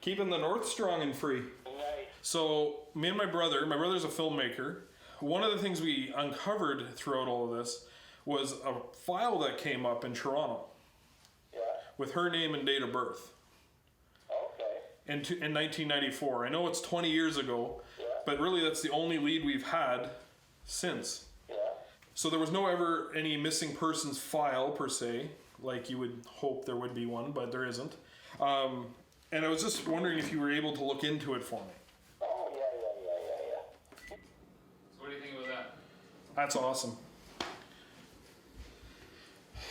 Keeping the North strong and free. Nice. So, me and my brother's a filmmaker. One of the things we uncovered throughout all of this was a file that came up in Toronto. Yeah. With her name and date of birth. Okay. In 1994. I know it's 20 years ago, but really that's the only lead we've had since. Yeah. So there was no ever any missing persons file per se, like you would hope there would be one, but there isn't. And I was just wondering if you were able to look into it for me. Oh, yeah. So what do you think about that? That's awesome.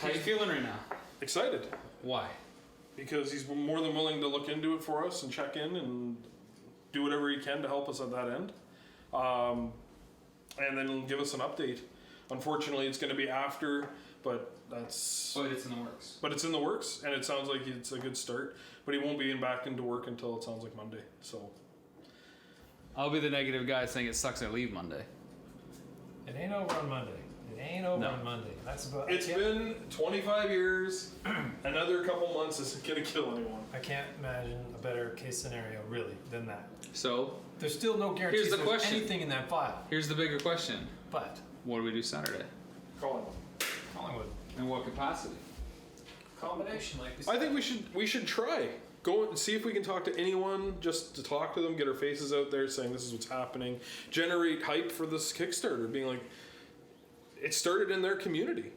How are you feeling right now? Excited. Why? Because he's more than willing to look into it for us and check in and do whatever he can to help us at that end. And then give us an update. Unfortunately, it's going to be after, but that's... But it's in the works. But it's in the works, and it sounds like it's a good start. But he won't be back into work until it sounds like Monday, so... I'll be the negative guy saying it sucks I leave Monday. It ain't over on Monday. It ain't over on Monday. That's about. It's been 25 years. Another couple months isn't going to kill anyone. I can't imagine a better case scenario, really, than that. So... There's still no guarantees Here's the there's question. anything in that file. Here's the bigger question. But what do we do Saturday? Collingwood. In what capacity? Combination, like we said. I think we should try. Go and see if we can talk to anyone, just to talk to them, get our faces out there saying this is what's happening, generate hype for this Kickstarter, being like, it started in their community.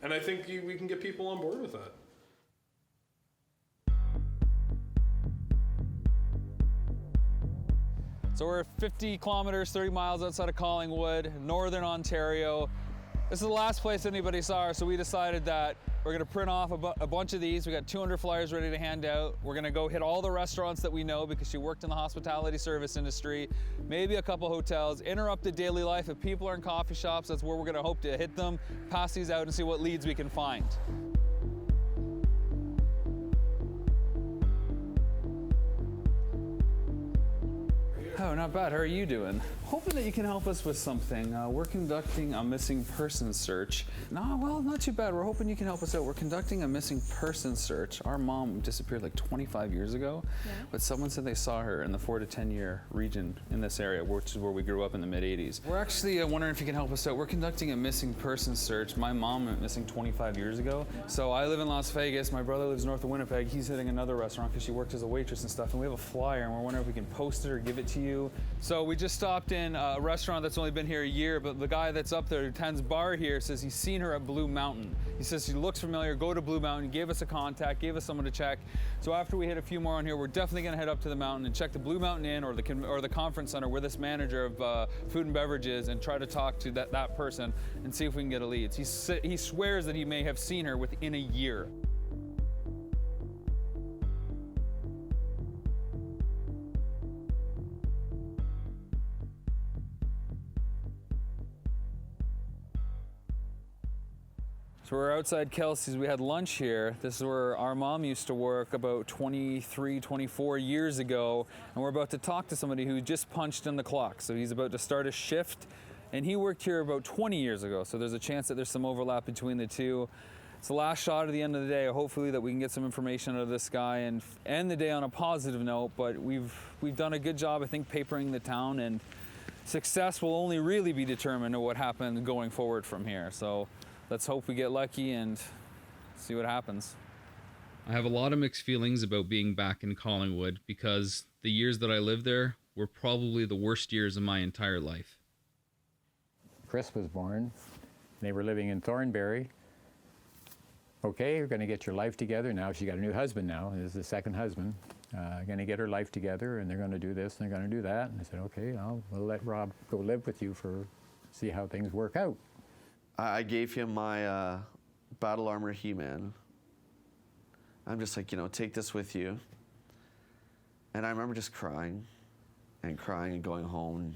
And I think we can get people on board with that. So we're 50 kilometers, 30 miles outside of Collingwood, northern Ontario. This is the last place anybody saw her, so we decided that we're gonna print off a bunch of these. We got 200 flyers ready to hand out. We're gonna go hit all the restaurants that we know because she worked in the hospitality service industry, maybe a couple hotels, interrupt the daily life. If people are in coffee shops, that's where we're gonna hope to hit them, pass these out and see what leads we can find. Oh, not bad. How are you doing? Hoping that you can help us with something. We're conducting a missing person search. No, well, not too bad. We're hoping you can help us out. We're conducting a missing person search. Our mom disappeared like 25 years ago, but someone said they saw her in the 4 to 10 year region in this area, which is where we grew up in the mid 80s. We're actually wondering if you can help us out. We're conducting a missing person search. My mom went missing 25 years ago. So I live in Las Vegas. My brother lives north of Winnipeg. He's hitting another restaurant because she worked as a waitress and stuff. And we have a flyer and we're wondering if we can post it or give it to you. So we just stopped in a restaurant that's only been here a year, but the guy that's up there who tends bar here says he's seen her at Blue Mountain. He says she looks familiar, go to Blue Mountain. He gave us a contact, gave us someone to check. So after we hit a few more on here, we're definitely gonna head up to the mountain and check the Blue Mountain Inn or the conference center where this manager of food and beverage is and try to talk to that person and see if we can get a lead. He swears that he may have seen her within a year. So we're outside Kelsey's. We had lunch here. This is where our mom used to work about 23, 24 years ago. And we're about to talk to somebody who just punched in the clock. So he's about to start a shift. And he worked here about 20 years ago. So there's a chance that there's some overlap between the two. It's the last shot at the end of the day. Hopefully that we can get some information out of this guy and end the day on a positive note. But we've done a good job, I think, papering the town. And success will only really be determined on what happens going forward from here. So let's hope we get lucky and see what happens. I have a lot of mixed feelings about being back in Collingwood because the years that I lived there were probably the worst years of my entire life. Chris was born. They were living in Thornbury. Okay, you're going to get your life together. Now she got a new husband now. This is the second husband. Going to get her life together, and they're going to do this, and they're going to do that. And I said, okay, we'll let Rob go live with you see how things work out. I gave him my battle armor He-Man. I'm just like, take this with you. And I remember just crying and going home,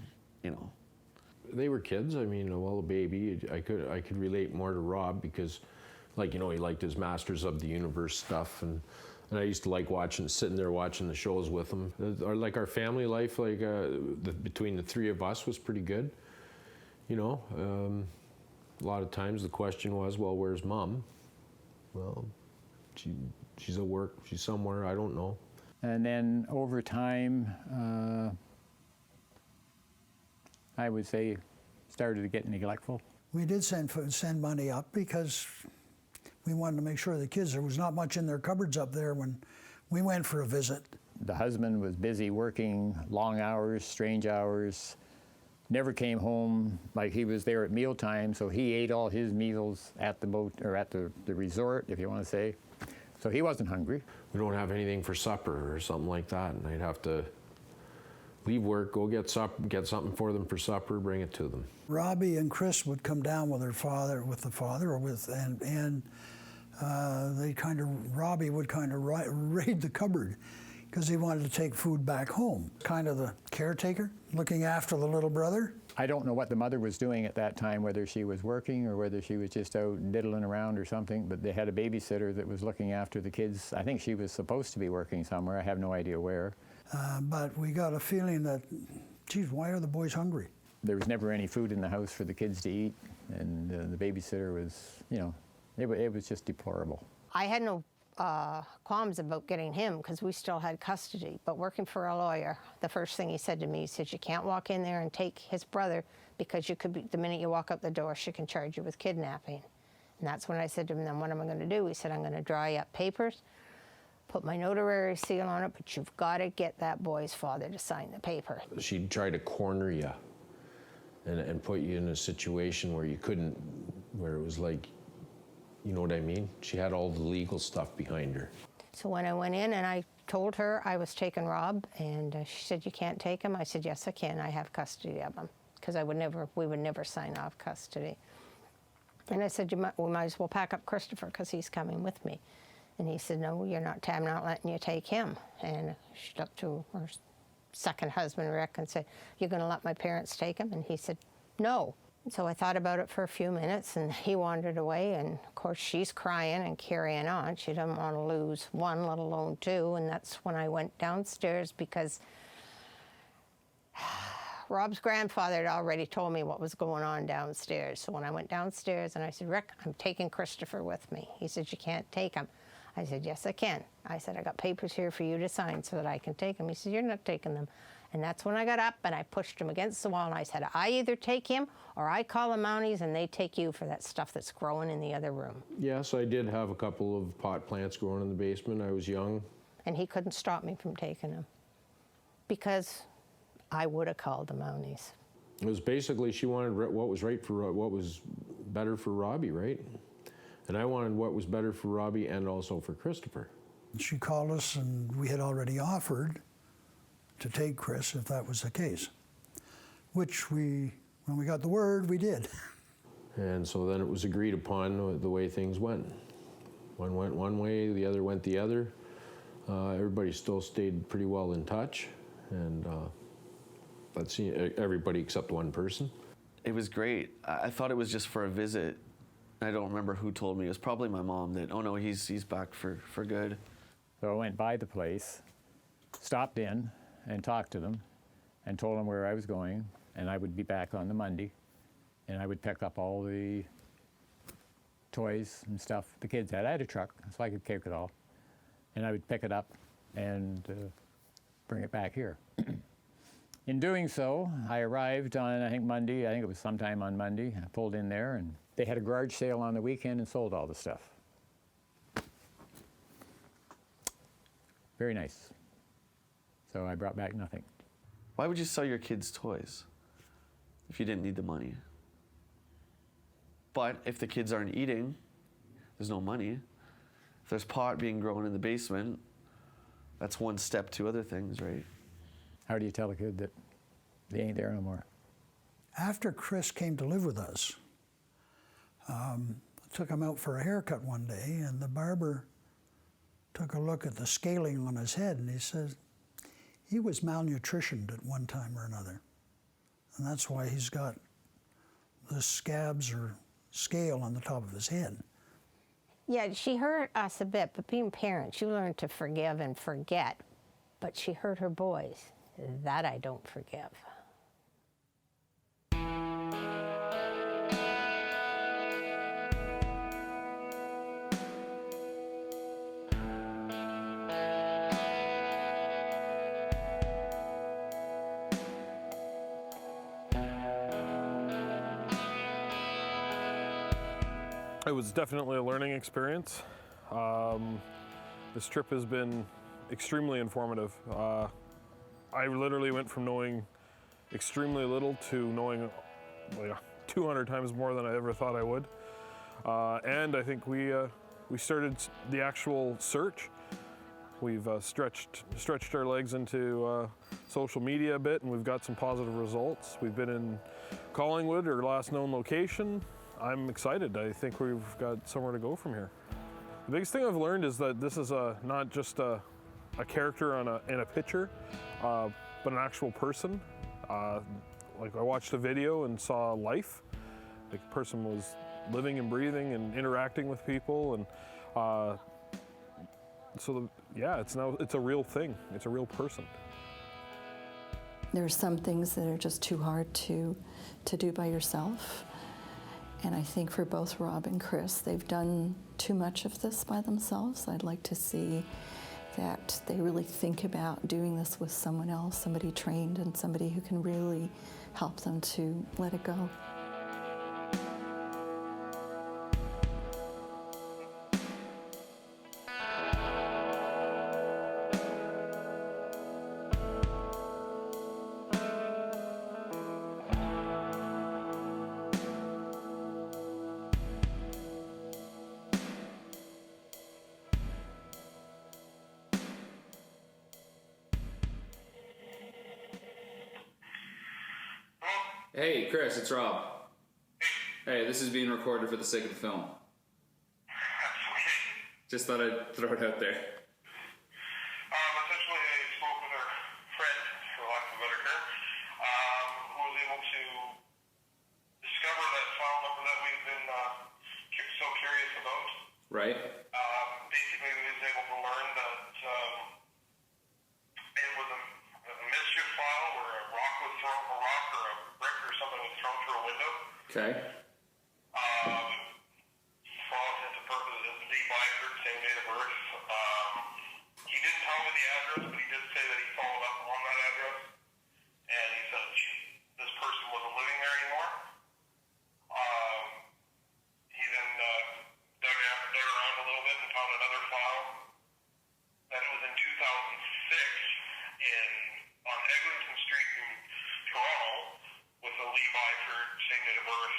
They were kids. I mean, well, a baby, I could relate more to Rob because, he liked his Masters of the Universe stuff, and I used to like sitting there watching the shows with him. Our family life, between the three of us was pretty good, A lot of times the question was, well, where's Mom? Well, she's at work, she's somewhere, I don't know. And then over time, I would say, started to get neglectful. We did send money up because we wanted to make sure the kids, there was not much in their cupboards up there when we went for a visit. The husband was busy working long hours, strange hours, never came home. Like, he was there at mealtime, so he ate all his meals at the boat or at the resort, if you want to say. So he wasn't hungry. We don't have anything for supper or something like that, and I'd have to leave work, go get something for them for supper, bring it to them. Robbie and Chris would come down with the father, and Robbie would kind of raid the cupboard because he wanted to take food back home. Kind of the caretaker, looking after the little brother. I don't know what the mother was doing at that time, whether she was working or whether she was just out diddling around or something, but they had a babysitter that was looking after the kids. I think she was supposed to be working somewhere. I have no idea where. But we got a feeling that, geez, why are the boys hungry? There was never any food in the house for the kids to eat, and the babysitter was, it was just deplorable. I had no qualms about getting him because we still had custody, but working for a lawyer, the first thing he said to me, he said, you can't walk in there and take his brother because you could be, the minute you walk up the door, she can charge you with kidnapping. And that's when I said to him, then what am I going to do? He said, I'm going to dry up papers, put my notary seal on it, but you've got to get that boy's father to sign the paper. She'd try to corner you and put you in a situation where you couldn't, where it was like, you know what I mean? She had all the legal stuff behind her. So when I went in and I told her I was taking Rob, and she said, "You can't take him." I said, "Yes, I can. I have custody of him," because we would never sign off custody. And I said, "We might as well pack up Christopher because he's coming with me." And he said, "No, I'm not letting you take him." And she looked to her second husband, Rick, and said, "You're going to let my parents take him?" And he said, "No." So I thought about it for a few minutes, and he wandered away. And of course, she's crying and carrying on. She doesn't want to lose one, let alone two. And that's when I went downstairs, because Rob's grandfather had already told me what was going on downstairs. So when I went downstairs and I said, "Rick, I'm taking Christopher with me." He said, "You can't take him." I said, "Yes, I can." I said, "I got papers here for you to sign so that I can take him." He said, "You're not taking them." And that's when I got up and I pushed him against the wall and I said, "I either take him or I call the Mounties and they take you for that stuff that's growing in the other room." Yes, I did have a couple of pot plants growing in the basement. I was young. And he couldn't stop me from taking them, because I would have called the Mounties. It was basically, she wanted what was right for, what was better for Robbie, right? And I wanted what was better for Robbie and also for Christopher. She called us, and we had already offered to take Chris if that was the case, which when we got the word, we did. And so then it was agreed upon the way things went. One went one way, the other went the other. Everybody still stayed pretty well in touch, and let's see, everybody except one person. It was great. I thought it was just for a visit. I don't remember who told me. It was probably my mom that, "Oh no, he's back for good." So I went by the place, stopped in and talked to them and told them where I was going, and I would be back on the Monday, and I would pick up all the toys and stuff the kids had. I had a truck, so I could take it all. And I would pick it up and bring it back here. In doing so, I arrived on, I think it was sometime on Monday. I pulled in there, and they had a garage sale on the weekend and sold all the stuff. Very nice. So I brought back nothing. Why would you sell your kids' toys if you didn't need the money? But if the kids aren't eating, there's no money. If there's pot being grown in the basement, that's one step to other things, right? How do you tell a kid that they ain't there no more? After Chris came to live with us, I took him out for a haircut one day, and the barber took a look at the scaling on his head, and he says, he was malnutritioned at one time or another. And that's why he's got the scabs or scale on the top of his head. Yeah, she hurt us a bit, but being parents, you learn to forgive and forget. But she hurt her boys. That I don't forgive. It was definitely a learning experience. This trip has been extremely informative. I literally went from knowing extremely little to knowing like 200 times more than I ever thought I would. And I think we started the actual search. We've stretched our legs into social media a bit, and we've got some positive results. We've been in Collingwood, our last known location. I'm excited. I think we've got somewhere to go from here. The biggest thing I've learned is that this is not just a character in a picture, but an actual person. Like I watched a video and saw life. Like the person was living and breathing and interacting with people, and it's a real thing. It's a real person. There are some things that are just too hard to do by yourself. And I think for both Rob and Chris, they've done too much of this by themselves. I'd like to see that they really think about doing this with someone else, somebody trained and somebody who can really help them to let it go. Hey, Chris, it's Rob. Hey, this is being recorded for the sake of the film. Just thought I'd throw it out there. Essentially, I spoke with our friend, for lack of a better term, who was able to discover that file number that we've been so curious about. Right? Basically, we was able to learn that it was a mischief file where a rock or a brick or something was thrown through a window. Okay. For all intents and purposes, Lee Byford, same date of birth. He didn't tell me the address, but he did say that he followed up on that address, and he said this person wasn't living there anymore. He then dug around a little bit and found another file that it was in 2006 on Eglinton Street in Toronto with a Lee Byford, same date of birth.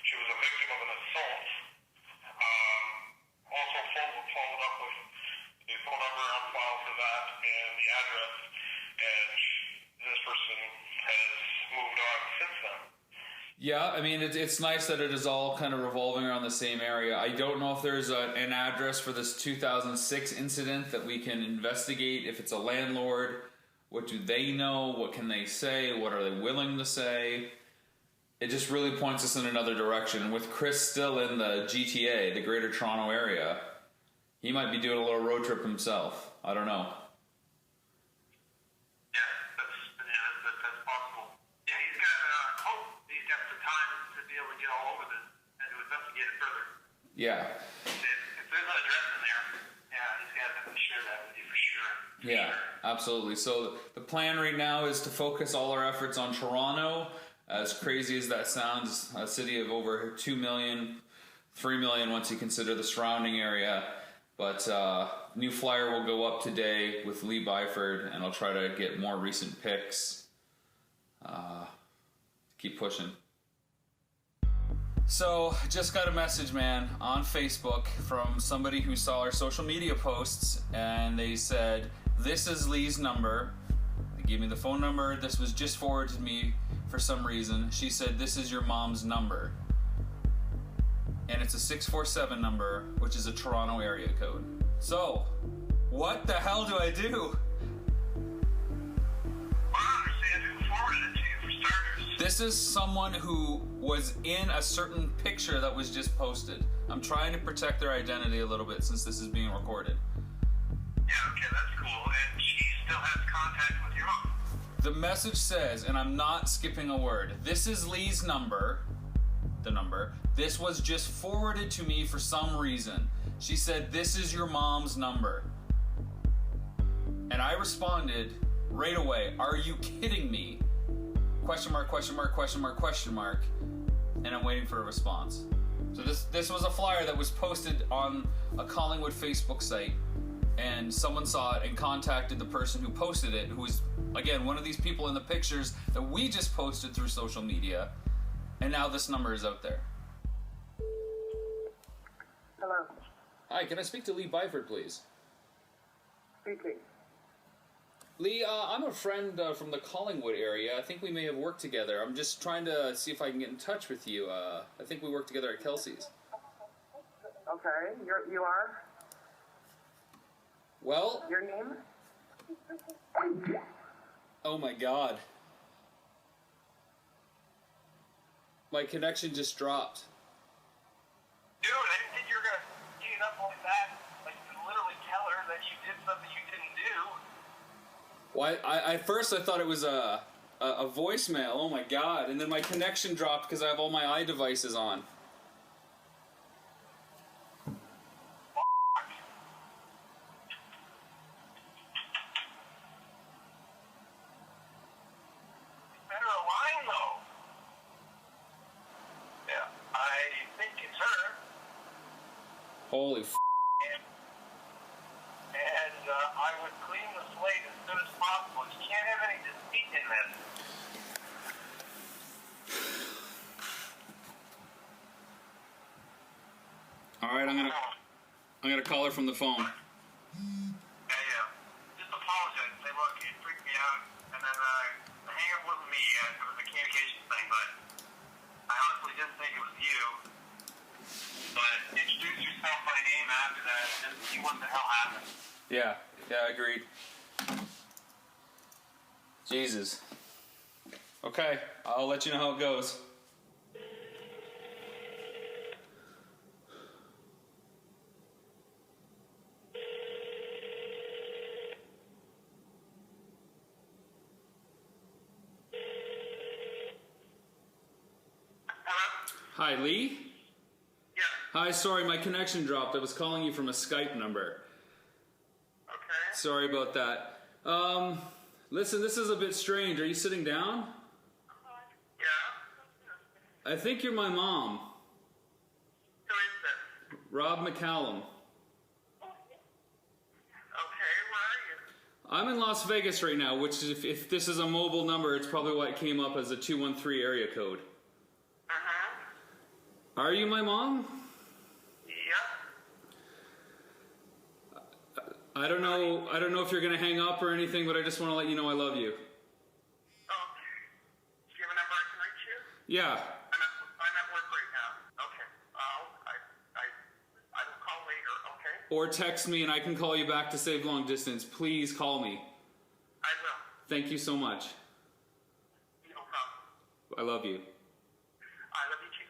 She was a victim of an assault. Also followed up with the phone number on file for that and the address, and this person has moved on since then. Yeah, I mean, it's nice that it is all kind of revolving around the same area. I don't know if there's an address for this 2006 incident that we can investigate. If it's a landlord, what do they know? What can they say? What are they willing to say? It just really points us in another direction. With Chris still in the GTA, the Greater Toronto Area, he might be doing a little road trip himself. I don't know. Yeah, that's possible. Yeah, he's got hope. He's got the time to be able to get all over this and to investigate it further. Yeah. If there's an address in there, yeah, he's got to share that with you for sure. Yeah, absolutely. So the plan right now is to focus all our efforts on Toronto. As crazy as that sounds, a city of over 2 million, 3 million once you consider the surrounding area. But new flyer will go up today with Lee Byford, and I'll try to get more recent pics. Keep pushing. So, just got a message, man, on Facebook from somebody who saw our social media posts, and they said, "This is Lee's number." They gave me the phone number. This was just forwarded to me for some reason. She said, "This is your mom's number." And it's a 647 number, which is a Toronto area code. So, what the hell do I do? I understand who forwarded it to you, for starters. This is someone who was in a certain picture that was just posted. I'm trying to protect their identity a little bit since this is being recorded. Yeah, okay, that's cool. And she still has contact with your mom. The message says, and I'm not skipping a word, "This is Lee's number," the number. "This was just forwarded to me for some reason." She said, "This is your mom's number." And I responded right away, "Are you kidding me?" Question mark, question mark, question mark, question mark. And I'm waiting for a response. So this was a flyer that was posted on a Collingwood Facebook site, and someone saw it and contacted the person who posted it, who was, again, one of these people in the pictures that we just posted through social media, and now this number is out there. Hello. Hi, can I speak to Lee Byford, please? Speaking. Lee, I'm a friend from the Collingwood area. I think we may have worked together. I'm just trying to see if I can get in touch with you. I think we worked together at Kelsey's. Okay, you are? Well... Your name? Oh my god. My connection just dropped. Dude, I didn't think you were going to get up like that. Like, you could literally tell her that you did something you didn't do. Well, at first I thought it was a voicemail. Oh my god. And then my connection dropped because I have all my iDevices on. Better align, though. Yeah, I think it's her. Holy f***. And I would clean the slate as soon as possible. You can't have any deceit in this. Alright, I'm gonna call her from the phone. Yeah. Just apologize. Say, look, it freaked me out. And then the hang-up wasn't wasn't me. It was a communications thing, but I honestly didn't think it was you. But introduce yourself by name after that and just see what the hell happened. Yeah, agreed. Jesus. Okay, I'll let you know how it goes. Hi, Lee? Yeah. Hi, sorry, my connection dropped. I was calling you from a Skype number. Okay. Sorry about that. Listen, this is a bit strange. Are you sitting down? Yeah. I think you're my mom. Who is this? Rob McCallum. Okay, where are you? I'm in Las Vegas right now, which is, if this is a mobile number, it's probably why it came up as a 213 area code. Are you my mom? Yeah. I don't know if you're gonna hang up or anything, but I just want to let you know I love you. Oh, do you have a number I can reach you? Yeah. I'm at work right now. Okay. I will call later, okay? Or text me and I can call you back to save long distance. Please call me. I will. Thank you so much. No problem. I love you. I love you too.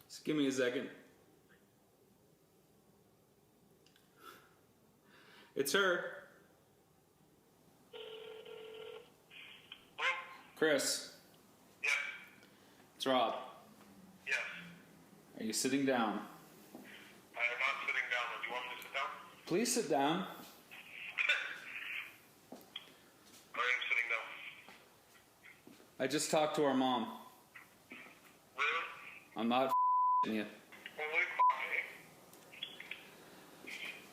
Just give me a second. It's her. Chris. Yes. It's Rob. Yes. Are you sitting down? I am not sitting down. Do you want me to sit down? Please sit down. I am sitting down. I just talked to our mom. Really? I'm not you. Holy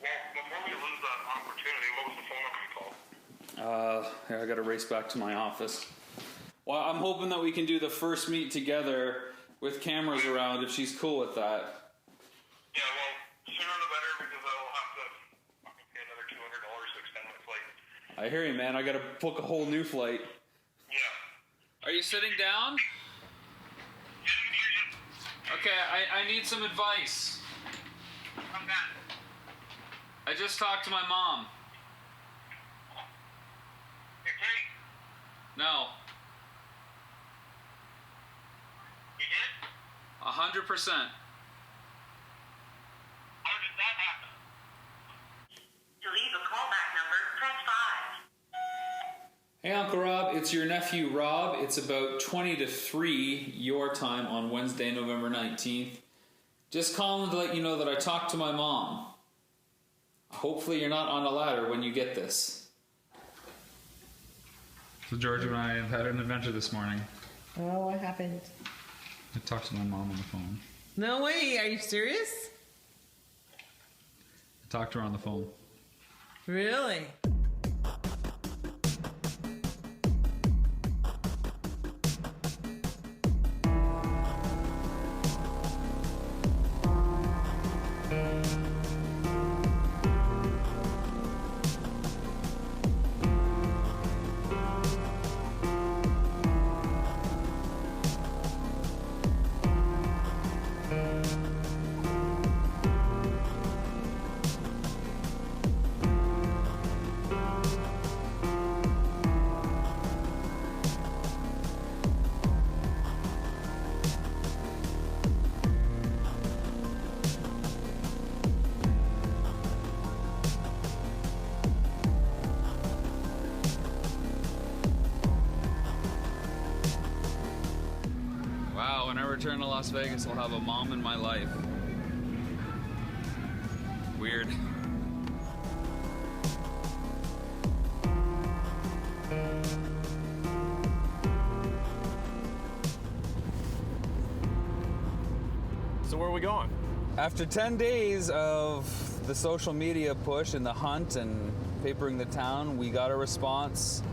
Well, before we lose that opportunity, what was the phone number you called? Yeah, I gotta race back to my office. Well, I'm hoping that we can do the first meet together with cameras around if she's cool with that. Yeah, well, sooner the better because I'll have to fucking pay another $200 to extend my flight. I hear you, man. I gotta book a whole new flight. Yeah. Are you sitting down? Okay, I need some advice. I'm back. I just talked to my mom. You're kidding? No. You did? 100%. How did that happen? To leave a callback number, press 5. Hey, Uncle Rob, it's your nephew Rob. It's about 20 to 3 your time on Wednesday, November 19th. Just calling to let you know that I talked to my mom. Hopefully you're not on a ladder when you get this. So George and I have had an adventure this morning. Oh, what happened? I talked to my mom on the phone. No way, are you serious? I talked to her on the phone. Really? Wow, when I return to Las Vegas, I'll have a mom in my life. Weird. where are we going? After 10 days of the social media push and the hunt and papering the town, we got a response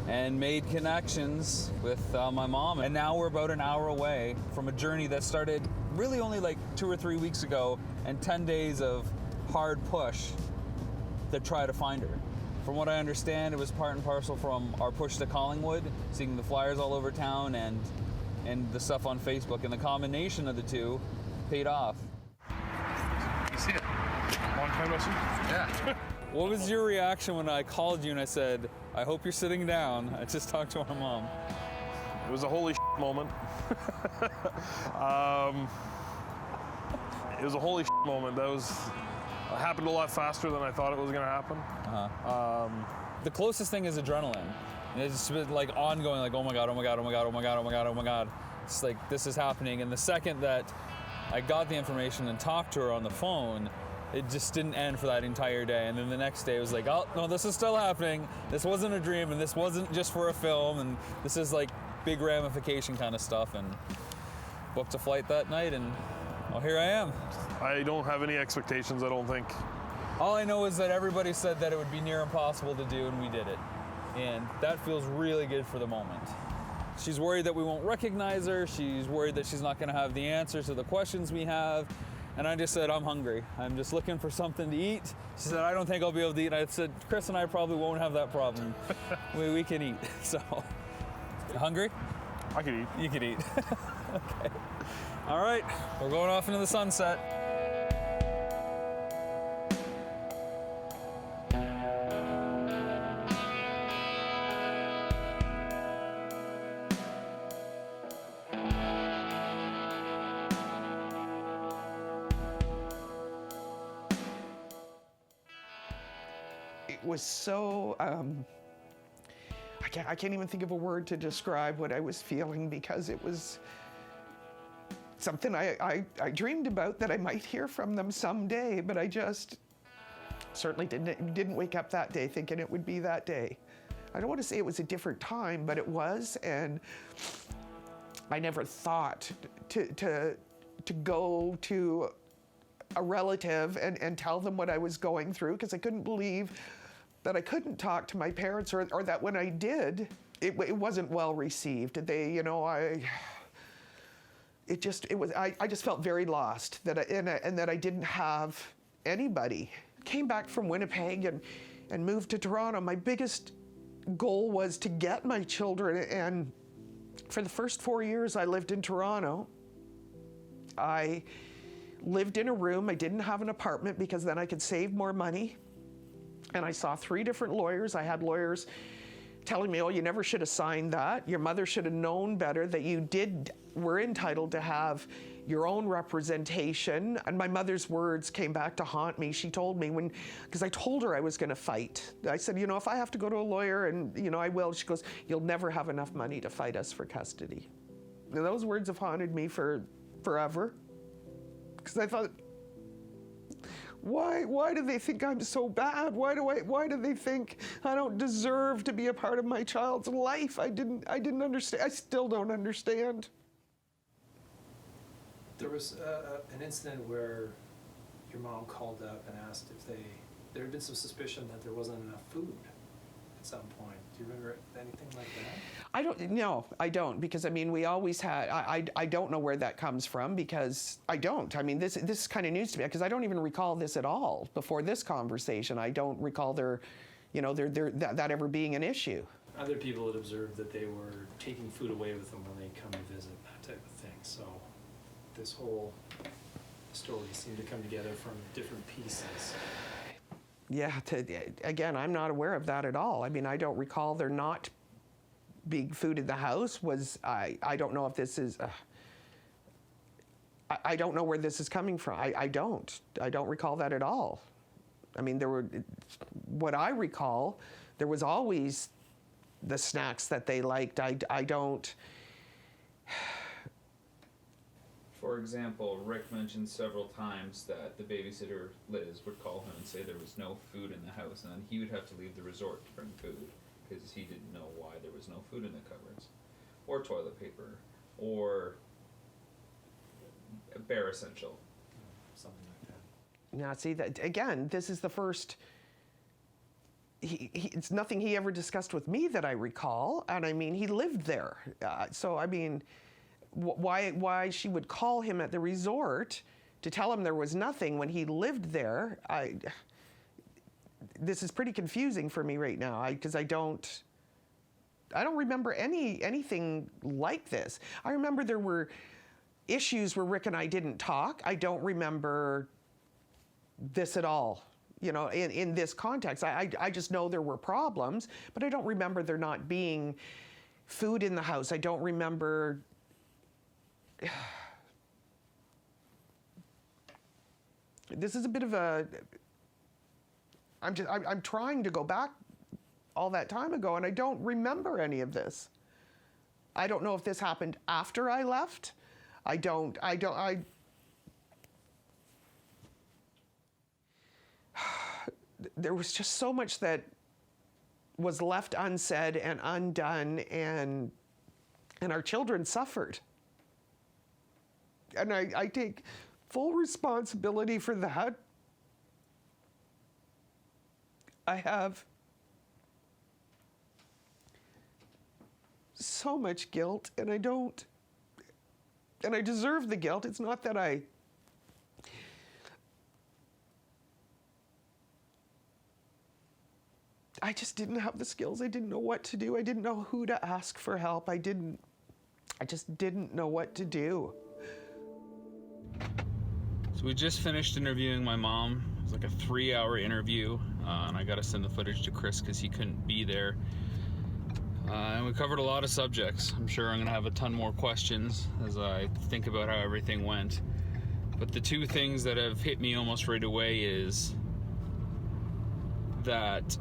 and made connections with my mom. And now we're about an hour away from a journey that started really only like 2 or 3 weeks ago, and 10 days of hard push to try to find her. From what I understand, it was part and parcel from our push to Collingwood, seeing the flyers all over town and the stuff on Facebook, and the combination of the two paid off. You see it? Long time no see? Yeah. What was your reaction when I called you and I said, I hope you're sitting down? I just talked to our mom. It was a holy moment. It was a holy moment. That was happened a lot faster than I thought it was going to happen. The closest thing is adrenaline. And it's been like ongoing, like, oh my God, oh my God, oh my God, oh my God, oh my God, oh my God. It's like, this is happening. And the second that I got the information and talked to her on the phone, it just didn't end for that entire day. And then the next day it was like, oh, no, this is still happening. This wasn't a dream, and this wasn't just for a film, and this is like big ramification kind of stuff. And booked a flight that night, and well, here I am. I don't have any expectations, I don't think. All I know is that everybody said that it would be near impossible to do, and we did it. And that feels really good for the moment. She's worried that we won't recognize her. She's worried that she's not going to have the answers to the questions we have. And I just said, I'm hungry. I'm just looking for something to eat. She said, I don't think I'll be able to eat. And I said, Chris and I probably won't have that problem. we can eat. So, you hungry? I can eat. You can eat. Okay. All right, we're going off into the sunset. It was so, I can't even think of a word to describe what I was feeling, because it was something I dreamed about, that I might hear from them someday, but I just certainly didn't wake up that day thinking it would be that day. I don't want to say it was a different time, but it was, and I never thought to go to a relative and tell them what I was going through, because I couldn't believe that I couldn't talk to my parents, or that when I did, it wasn't well received. They, you know, I just felt very lost, and that I didn't have anybody. Came back from Winnipeg and moved to Toronto. My biggest goal was to get my children, and for the first 4 years I lived in Toronto. I lived in a room. I didn't have an apartment, because then I could save more money. And I saw 3 different lawyers. I had lawyers telling me, oh, you never should have signed that. Your mother should have known better, that you were entitled to have your own representation. And my mother's words came back to haunt me. She told me, because I told her I was going to fight. I said, you know, if I have to go to a lawyer, and, you know, I will. She goes, you'll never have enough money to fight us for custody. And those words have haunted me forever. Because I thought, why do they think I'm so bad? Why do they think I don't deserve to be a part of my child's life? I didn't understand. I still don't understand. There was an incident where your mom called up and asked if there had been some suspicion that there wasn't enough food at some point. Do you remember anything like that? No, I don't, because I mean, we always had, I don't know where that comes from, because I don't. I mean, this is kind of news to me, because I don't even recall this at all before this conversation. I don't recall that ever being an issue. Other people had observed that they were taking food away with them when they come to visit, that type of thing. So this whole story seemed to come together from different pieces. Yeah, again, I'm not aware of that at all. I mean, I don't recall there not being food in the house. I don't know if this is, I don't know where this is coming from. I don't recall that at all. I mean, what I recall, there was always the snacks that they liked. I don't. For example, Rick mentioned several times that the babysitter, Liz, would call him and say there was no food in the house, and then he would have to leave the resort to bring food, because he didn't know why there was no food in the cupboards, or toilet paper, or bare essential. Something like that. Now, see, that again, this is the first. It's nothing he ever discussed with me that I recall, and I mean, he lived there. So I mean, why she would call him at the resort to tell him there was nothing when he lived there? This is pretty confusing for me right now, because I don't remember anything like this. I remember there were issues where Rick and I didn't talk. I don't remember this at all. You know, in this context, I just know there were problems, but I don't remember there not being food in the house. I don't remember. This is a bit of a. I'm trying to go back all that time ago, and I don't remember any of this. I don't know if this happened after I left. There was just so much that was left unsaid and undone, and our children suffered. And I take full responsibility for that. I have so much guilt, and I deserve the guilt. It's not that I just didn't have the skills. I didn't know what to do. I didn't know who to ask for help. I just didn't know what to do. So we just finished interviewing my mom. It was like a 3-hour interview, and I got to send the footage to Chris because he couldn't be there. And we covered a lot of subjects. I'm sure I'm going to have a ton more questions as I think about how everything went. But the two things that have hit me almost right away is that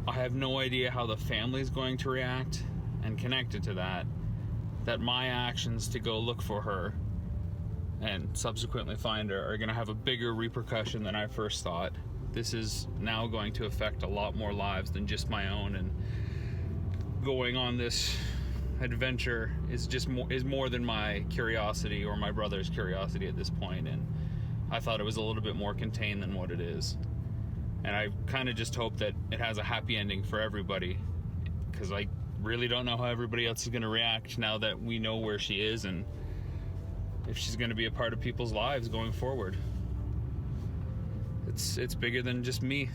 I have no idea how the family's going to react, and connected to that my actions to go look for her and subsequently find her are going to have a bigger repercussion than I first thought. This is now going to affect a lot more lives than just my own, and going on this adventure is more than my curiosity or my brother's curiosity at this point, and I thought it was a little bit more contained than what it is. And I kind of just hope that it has a happy ending for everybody, because I really don't know how everybody else is going to react now that we know where she is and if she's going to be a part of people's lives going forward. It's bigger than just me.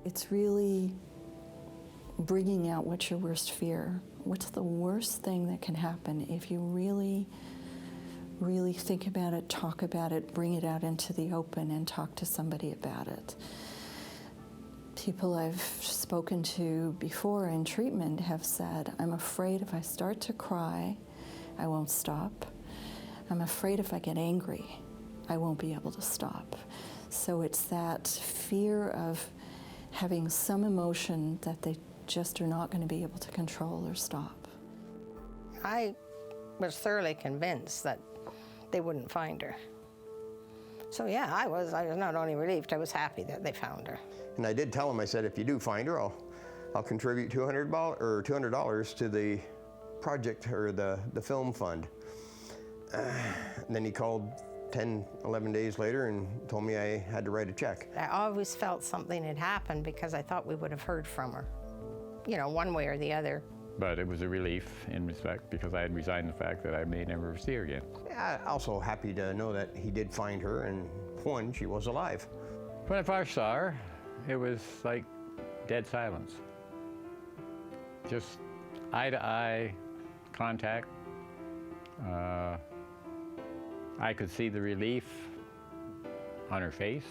It's really bringing out what's your worst fear. What's the worst thing that can happen if you really think about it, talk about it, bring it out into the open and talk to somebody about it. People I've spoken to before in treatment have said, I'm afraid if I start to cry, I won't stop. I'm afraid if I get angry, I won't be able to stop. So it's that fear of having some emotion that they just are not going to be able to control or stop. I was thoroughly convinced that they wouldn't find her. So yeah, I was not only relieved, I was happy that they found her. And I did tell him, I said, if you do find her, I'll contribute $200 to the project or the film fund. And then he called 10, 11 days later and told me I had to write a check. I always felt something had happened because I thought we would have heard from her, you know, one way or the other. But it was a relief in respect because I had resigned the fact that I may never see her again. Yeah, also happy to know that he did find her, and one, she was alive. When I first saw her, it was like dead silence. Just eye-to-eye contact. I could see the relief on her face.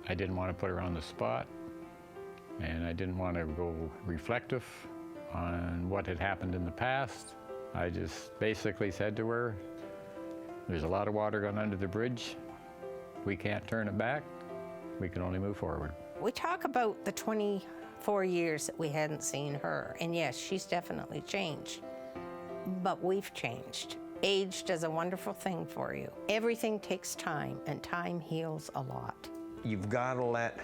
I didn't want to put her on the spot, and I didn't want to go reflective on what had happened in the past. I just basically said to her, there's a lot of water going under the bridge. We can't turn it back. We can only move forward. We talk about the 24 years that we hadn't seen her, and yes, she's definitely changed, but we've changed. Age does a wonderful thing for you. Everything takes time, and time heals a lot. You've got to let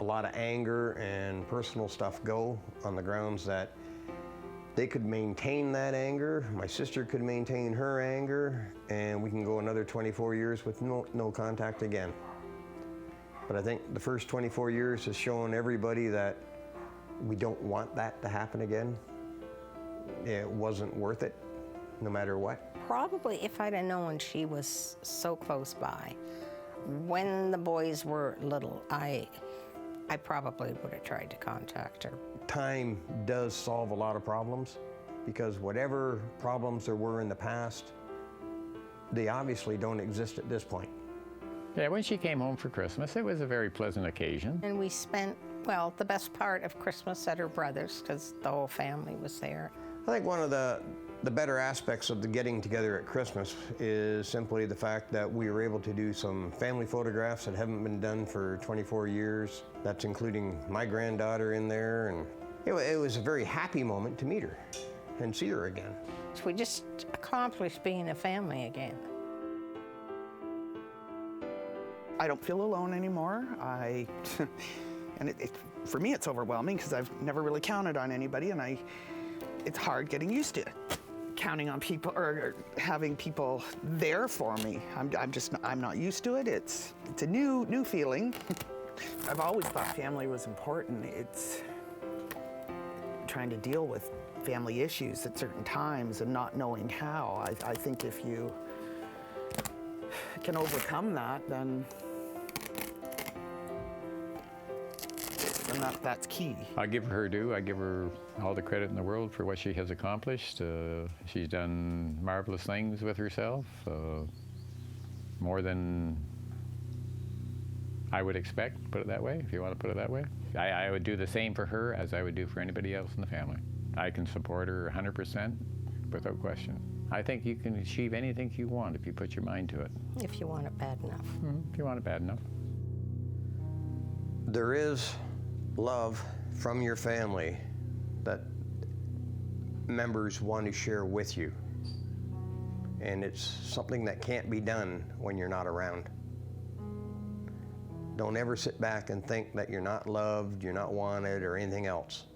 a lot of anger and personal stuff go on the grounds that they could maintain that anger, my sister could maintain her anger, and we can go another 24 years with no contact again. But I think the first 24 years has shown everybody that we don't want that to happen again. It wasn't worth it, no matter what. Probably if I'd have known she was so close by, when the boys were little, I probably would have tried to contact her. Time does solve a lot of problems, because whatever problems there were in the past, they obviously don't exist at this point. Yeah, when she came home for Christmas, it was a very pleasant occasion. And we spent, well, the best part of Christmas at her brother's, because the whole family was there. I think one of the better aspects of the getting together at Christmas is simply the fact that we were able to do some family photographs that haven't been done for 24 years. That's including my granddaughter in there, and it was a very happy moment to meet her and see her again. So we just accomplished being a family again. I don't feel alone anymore. And for me it's overwhelming because I've never really counted on anybody, and it's hard getting used to it. Counting on people or having people there for me. I'm not used to it. It's a new feeling. I've always thought family was important. It's trying to deal with family issues at certain times and not knowing how. I think if you can overcome that, then that's key. I give her due. I give her all the credit in the world for what she has accomplished. She's done marvelous things with herself, more than I would expect, put it that way, if you want to put it that way. I would do the same for her as I would do for anybody else in the family. I can support her 100% without question. I think you can achieve anything you want if you put your mind to it. If you want it bad enough. If you want it bad enough. There is love from your family that members want to share with you. And it's something that can't be done when you're not around. Don't ever sit back and think that you're not loved, you're not wanted, or anything else,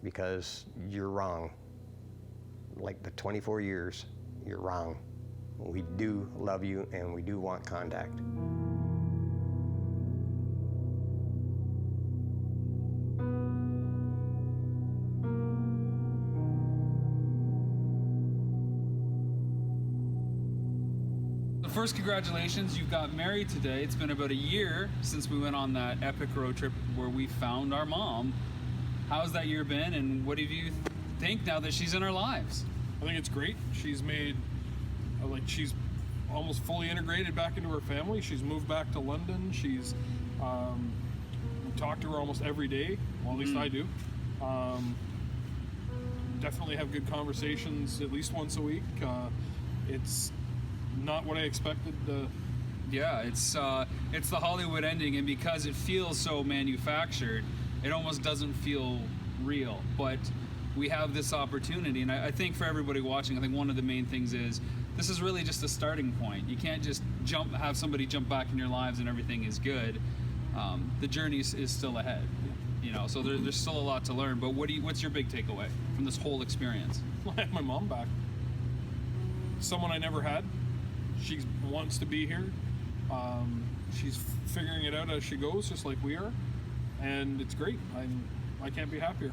because you're wrong. Like the 24 years, you're wrong. We do love you and we do want contact. First, congratulations, you got married today. It's been about a year since we went on that epic road trip where we found our mom. How's that year been, and what do you think now that she's in our lives? I think it's great. She's made, she's almost fully integrated back into her family. She's moved back to London. She's, we talk to her almost every day, well, at least I do. Definitely have good conversations at least once a week. It's not what I expected. Yeah, it's the Hollywood ending, and because it feels so manufactured, it almost doesn't feel real. But we have this opportunity, and I think for everybody watching, I think one of the main things is this is really just a starting point. You can't just have somebody jump back in your lives and everything is good. The journey is still ahead, you know. So there's still a lot to learn. But what's your big takeaway from this whole experience? I have my mom back. Someone I never had. She wants to be here. She's figuring it out as she goes, just like we are, and it's great. I can't be happier.